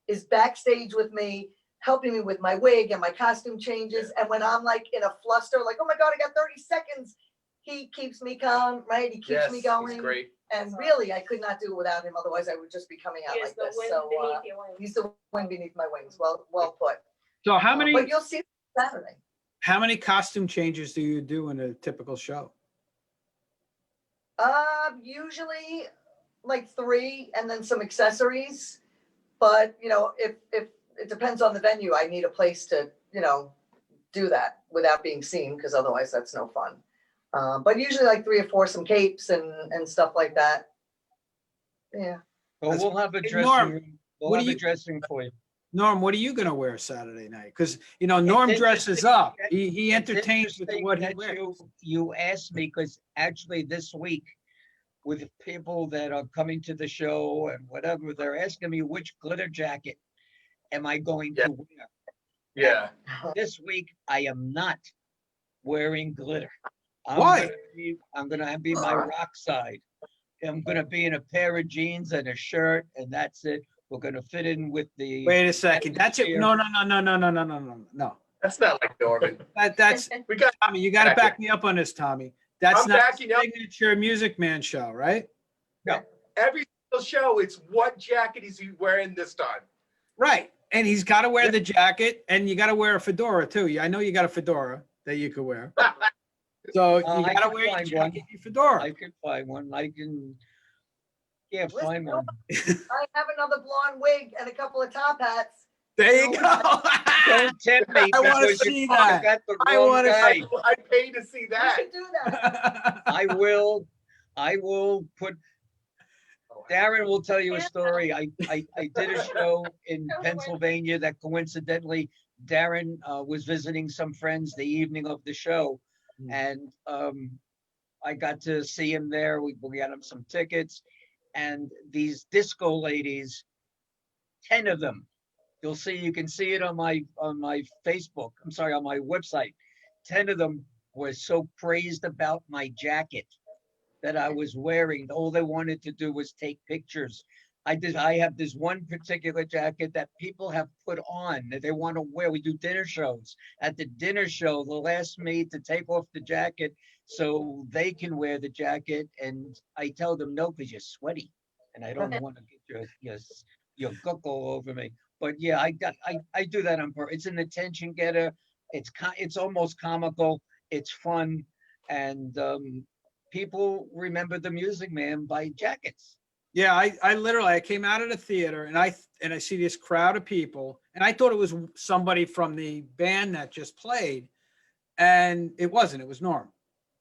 S10: is backstage with me, helping me with my wig and my costume changes. And when I'm like in a fluster, like, oh my God, I got 30 seconds, he keeps me calm, right? He keeps me going.
S15: He's great.
S10: And really, I could not do it without him. Otherwise, I would just be coming out
S11: He is
S10: like
S11: the
S10: this.
S11: wind
S10: So
S11: beneath your wings.
S10: he's the wind beneath my wings. Well put.
S3: So how many
S10: But you'll see Saturday.
S3: how many costume changes do you do in a typical show?
S10: Usually like 3 and then some accessories. But, you know, if it depends on the venue, I need a place to, you know, do that without being seen, because otherwise that's no fun. But usually like 3 or 4, some capes and stuff like that. Yeah.
S1: Well, we'll have a
S3: Hey,
S1: dressing
S3: Norm,
S1: room.
S3: what
S1: We'll
S3: do
S1: have a
S3: you-
S1: dressing for you.
S3: Norm, what are you gonna wear Saturday night? Because you know Norm
S1: It's
S3: dresses
S1: interesting
S3: up.
S1: that-
S3: He
S1: it's
S3: entertains with
S1: interesting
S3: what he
S1: that
S3: wears.
S1: You asked me, because actually this week, with people that are coming to the show and whatever, they're asking me which glitter jacket am I going to wear.
S9: Yeah.
S1: This week, I am not wearing glitter.
S3: Why?
S1: I'm gonna be my rock side. I'm gonna be in a pair of jeans and a shirt, and that's it. We're gonna fit in with the.
S3: Wait a second. That's it.
S1: atmosphere.
S3: No, no, no, no, no, no, no, no, no, no.
S9: That's not like Norman.
S3: That's
S9: We got
S3: Tommy. You got to back me up on this, Tommy. That's
S9: I'm
S3: not
S9: backing
S3: a
S9: up.
S3: signature Music Man show, right?
S9: every single show. It's what jacket is he wearing this time?
S3: Right. And he's got to wear the jacket, and you got to wear a fedora too. I know you got a fedora that you could wear. So you
S1: I
S3: got to
S1: can
S3: wear your
S1: find
S3: jacket,
S1: one.
S3: your fedora.
S1: I can find one. Yeah, find one.
S10: I have another blonde wig and a couple of top hats.
S3: There you go.
S1: Don't tempt me.
S3: I want to
S1: because you
S3: see that.
S1: got the
S3: I
S1: wrong
S3: want to
S1: guy.
S3: see.
S9: I paid to see that.
S10: We should do that.
S1: I will put. Darren will tell you a story. I did a show in Pennsylvania that coincidentally Darren was visiting some friends the evening of the show, and I got to see him there. We got him some tickets, and these disco ladies, 10 of them. You'll see. You can see it on my Facebook. I'm sorry, on my website. 10 of them were so praised about my jacket that I was wearing. All they wanted to do was take pictures. I have this one particular jacket that people have put on that they want to wear. We do dinner shows. At the dinner show, they'll ask me to take off the jacket so they can wear the jacket. And I tell them no, because you're sweaty. And I don't want to get your guck all over me. But yeah, I do that on purpose. It's an attention getter. It's almost comical. It's fun. And people remember the Music Man by jackets.
S3: Yeah, I literally came out of the theater and I see this crowd of people and I thought it was somebody from the band that just played, and it wasn't. It was Norm,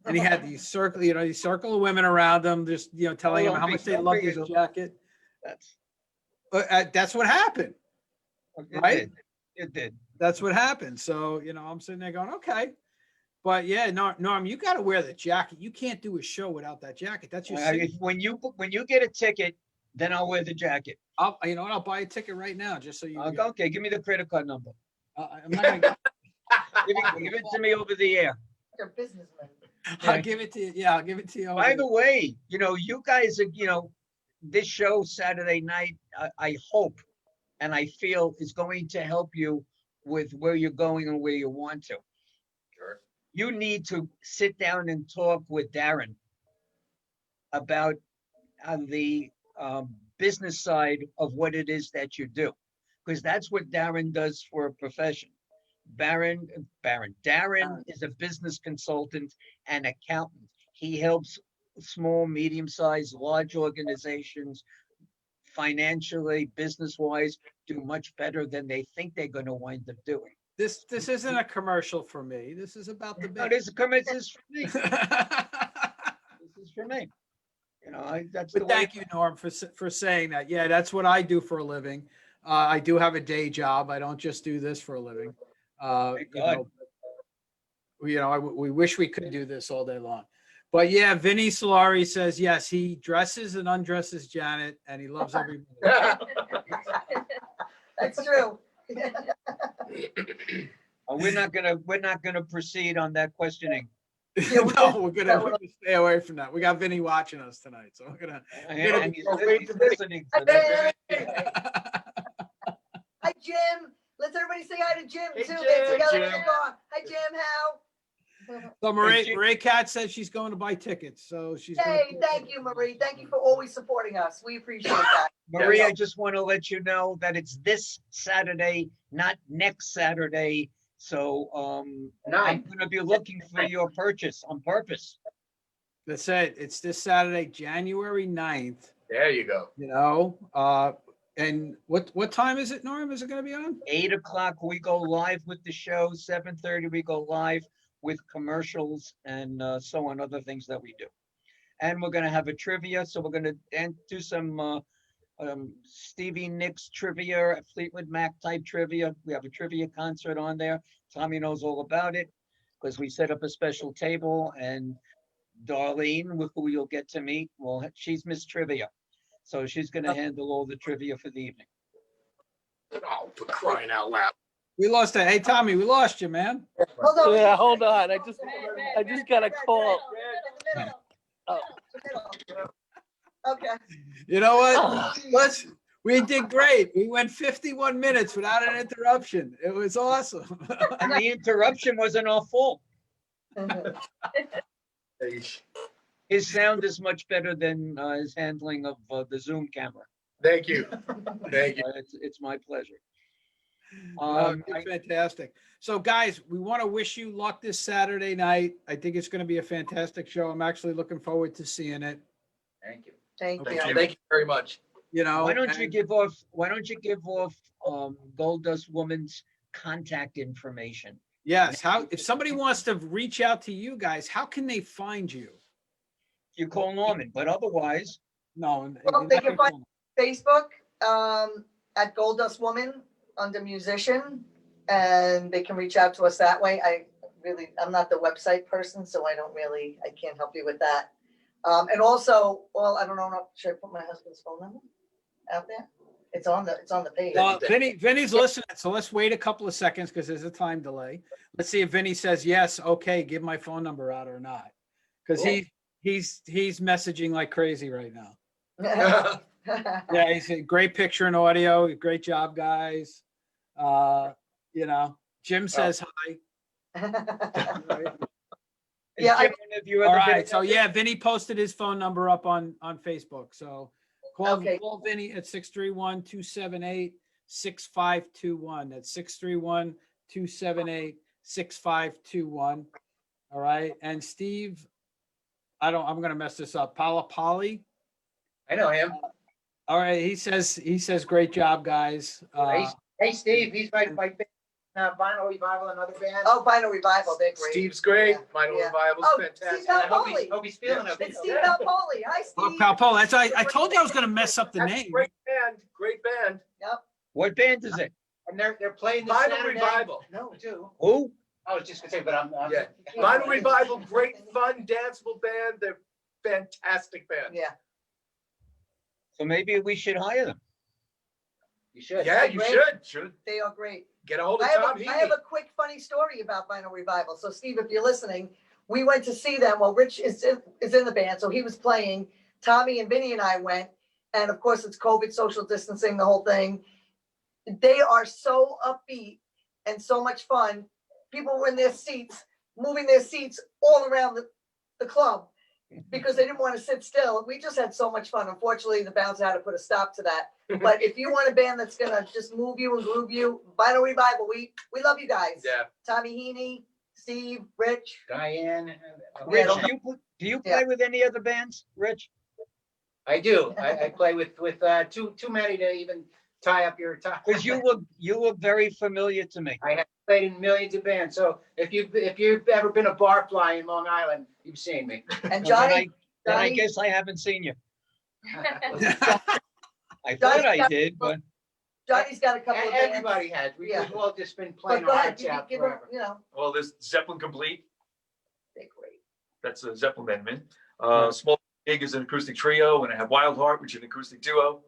S3: and he had these circle of women around him, just telling him how much they loved his jacket. That's what happened, right?
S1: It did.
S3: That's what happened. So I'm sitting there going, okay. But yeah, Norm, you got to wear the jacket. You can't do a show without that jacket. That's your
S1: when you get a ticket, then I'll wear the jacket.
S3: You know what? I'll buy a ticket right now just so you.
S1: Okay, give me the credit card number.
S3: I'm not gonna.
S1: Give it to me over the air.
S10: You're a businessman.
S3: I'll give it to you. Yeah, I'll give it to you.
S1: By the way, you guys are, this show Saturday night, I hope and I feel is going to help you with where you're going and where you want to.
S9: Sure.
S1: You need to sit down and talk with Darren about the business side of what it is that you do, because that's what Darren does for a profession. Darren is a business consultant and accountant. He helps small, medium-sized, large organizations financially, business-wise, do much better than they think they're going to wind up doing.
S3: This isn't a commercial for me. This is about the
S1: No,
S3: business.
S1: this is for me. This is for me. That's the
S3: But
S1: way.
S3: thank you, Norm, for saying that. Yeah, that's what I do for a living. I do have a day job. I don't just do this for a living. We wish we could do this all day long. But yeah, Vinny Solari says yes. He dresses and undresses Janet, and he loves everybody.
S10: That's true.
S1: We're not gonna proceed on that questioning.
S3: No, we're gonna stay away from that. We got Vinny watching us tonight, so we're gonna.
S1: And he's listening to that.
S10: Hi, Jim. Let's everybody say hi to Jim
S9: Hey,
S10: too.
S9: Jim.
S10: Get together in
S9: Jim.
S10: the car. Hi, Jim. How?
S3: So Marie Cat said she's going to buy tickets, so she's.
S10: Hey, thank you, Marie. Thank you for always supporting us. We appreciate that.
S1: Marie, I just want to let you know that it's this Saturday, not next Saturday. So I'm going to be looking for your purchase on purpose.
S3: That's it. It's this Saturday, January 9th.
S15: There you go.
S3: You know, and what time is it, Norm? Is it going to be on?
S1: 8 o'clock, we go live with the show. 7:30, we go live with commercials and so on, other things that we do. And we're going to have a trivia. So we're going to do some Stevie Nicks trivia, Fleetwood Mac type trivia. We have a trivia concert on there. Tommy knows all about it because we set up a special table, and Darlene, with who you'll get to meet, well, she's Miss Trivia. So she's going to handle all the trivia for the evening.
S15: Oh, for crying out loud.
S3: We lost it. Hey, Tommy, we lost you, man.
S10: Hold on.
S16: Yeah, hold on. I just got a call. Oh.
S10: Okay.
S3: You know what? We did great. We went 51 minutes without an interruption. It was awesome.
S1: And the interruption wasn't our fault. His sound is much better than his handling of the Zoom camera.
S15: Thank you. Thank you.
S1: It's my pleasure.
S3: Fantastic. So, guys, we want to wish you luck this Saturday night. I think it's going to be a fantastic show. I'm actually looking forward to seeing it.
S12: Thank you.
S10: Thank
S15: you. Thank you very much.
S3: You know,
S1: why don't you give off Gold Dust Woman's contact information?
S3: Yes. How, if somebody wants to reach out to you guys, how can they find you?
S1: You call Norman, but otherwise,
S3: no.
S10: Well, they can find Facebook at Gold Dust Woman under musician, and they can reach out to us that way. I'm not the website person, so I can't help you with that. And also, well, I don't know, should I put my husband's phone number out there? It's on the page.
S3: Vinny's listening, so let's wait a couple of seconds because there's a time delay. Let's see if Vinny says yes, okay, give my phone number out or not. Because he's messaging like crazy right now. Yeah, he's a great picture and audio. Great job, guys. You know, Jim says hi.
S10: Yeah.
S3: All right. So yeah, Vinny posted his phone number up on Facebook. So call Vinny at 631-278-6521. That's 631-278-6521. All right. And Steve, I'm going to mess this up. Palapali.
S12: I know him.
S3: All right. He says, great job, guys.
S12: Hey, Steve, he's my band, Vinyl Revival, another band.
S10: Oh, Vinyl Revival, they're great.
S15: Steve's great. Vinyl Revival's
S10: Steve
S15: fantastic.
S10: Palpoli.
S12: Hope he's feeling it.
S10: It's Steve Palpoli. Hi, Steve.
S3: Palpoli. I told you I was going to mess up the name.
S15: Great band. Great band.
S10: Yep.
S1: What band is it?
S12: And they're playing this
S15: Vinyl
S12: Saturday. Revival. No, too.
S1: Who?
S12: I was just gonna say, but I'm
S15: Yeah. Vinyl Revival, great fun, danceable band. They're fantastic band.
S10: Yeah.
S1: So maybe we should hire them.
S12: You should.
S15: Yeah, you should.
S10: They are great.
S15: Get a hold of
S10: I
S15: Tom
S10: have a quick funny story about Vinyl Revival. So Steve, if you're listening, we went to see them. Well, Rich is in the band, so he was playing. Tommy and Vinny and I went, and of course it's COVID, social distancing, the whole thing. They are so upbeat and so much fun. People were in their seats, moving their seats all around the club because they didn't want to sit still. We just had so much fun. Unfortunately, the bouncer had to put a stop to that. But if you want a band that's gonna just move you and groove you, Vinyl Revival, we love you guys.
S15: Yeah.
S10: Tommy Heaney, Steve, Rich,
S12: Diane.
S1: Rich, do you play with any other bands, Rich?
S12: I do. I play with too many to even tie up your time.
S1: Because you look very familiar to me.
S12: I have played in millions of bands. So if you've ever been a bar fly in Long Island, you've seen me.
S10: And
S1: Then I guess I haven't seen you. I thought I did, but
S10: Johnny's got a couple of bands.
S12: Everybody has. We've all just been playing
S10: But go
S12: our
S10: ahead,
S12: hearts out
S10: give them,
S12: forever.
S14: Well, there's Zeppelin Complete.
S10: They're great.
S14: That's a Zeppelin band. Small Gig is an acoustic trio, and I have Wild Heart, which is an acoustic duo.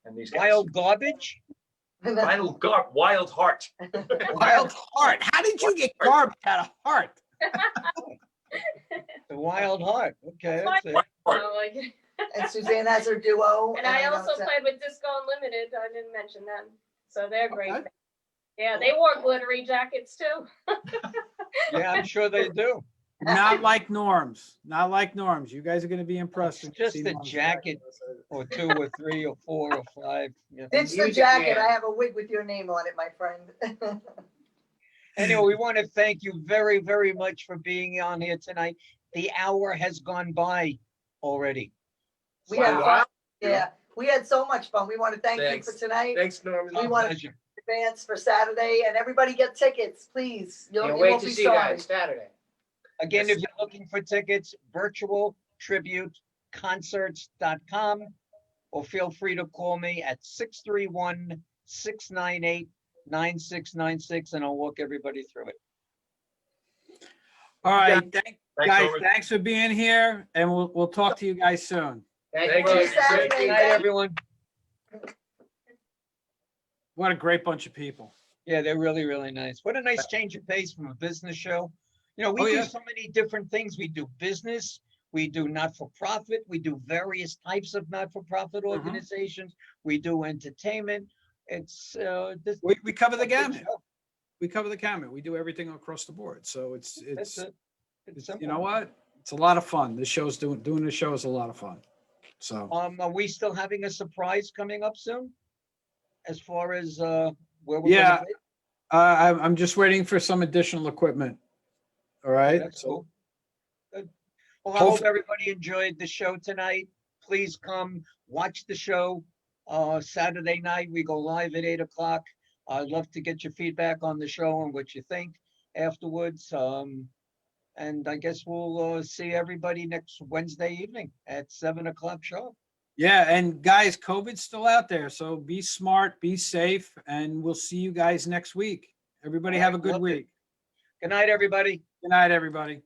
S14: And these guys.
S1: Wild Garbage?
S14: Wild Heart.
S3: Wild Heart. How did you get garbage out of heart?
S1: The Wild Heart. Okay, that's it.
S10: And Suzanne has her duo.
S11: And I also played with Disco Unlimited. I didn't mention them. So they're great.
S3: Okay.
S11: Yeah, they wore glittery jackets too.
S1: Yeah, I'm sure they do.
S3: Not like Norm's. Not like Norm's. You guys are going to be impressed.
S1: It's just a jacket or 2 or 3 or 4 or 5. Yeah.
S10: It's the jacket. I have a wig with your name on it, my friend.
S1: Anyway, we want to thank you very, very much for being on here tonight. the hour has gone by already.
S10: We had
S1: So,
S10: fun. Yeah, we had so much fun. We want to thank
S15: Thanks.
S10: you for tonight.
S15: Thanks, Norman.
S10: We want to
S1: pleasure.
S10: advance for Saturday, and everybody get tickets, please. You
S12: Can't
S10: you
S12: wait
S10: won't
S12: to
S10: be
S12: see you
S10: sorry.
S12: guys Saturday.
S1: Again, if you're looking for tickets, virtualtributeconcerts.com, or feel free to call me at 631-698-9696, and I'll walk everybody through it.
S3: All right,
S14: Thanks,
S3: guys,
S14: Norman.
S3: thanks for being here, and we'll talk to you guys soon.
S12: Thank
S10: See
S12: you.
S10: you Saturday.
S1: Good night,
S10: Thank-
S1: everyone.
S3: What a great bunch of people.
S1: Yeah, they're really, really nice. What a nice change of pace from a business show. You know, we
S3: Oh,
S1: do
S3: yeah.
S1: so many different things. We do business, we do not-for-profit, we do various types of not-for-profit organizations, we do entertainment. It's
S3: We cover the
S1: a good
S3: gamut.
S1: show.
S3: We cover the gamut. We do everything across the board. So it's
S1: That's it. It's
S3: you
S1: simple.
S3: know what? It's a lot of fun. This show's doing the show is a lot of fun. So
S1: Are we still having a surprise coming up soon? As far as where we're
S3: yeah,
S1: gonna be?
S3: I'm just waiting for some additional equipment. All right.
S1: That's
S3: So
S1: cool. Good. Well, I hope
S3: Hopefully-
S1: everybody enjoyed the show tonight. Please come watch the show. Saturday night, we go live at 8 o'clock. I'd love to get your feedback on the show and what you think afterwards. And I guess we'll see everybody next Wednesday evening at 7 o'clock sharp.
S3: yeah, and guys, COVID's still out there. So be smart, be safe, and we'll see you guys next week. Everybody
S1: All
S3: have a
S1: right,
S3: good
S1: love it.
S3: week.
S1: Good night, everybody.
S3: Good night, everybody.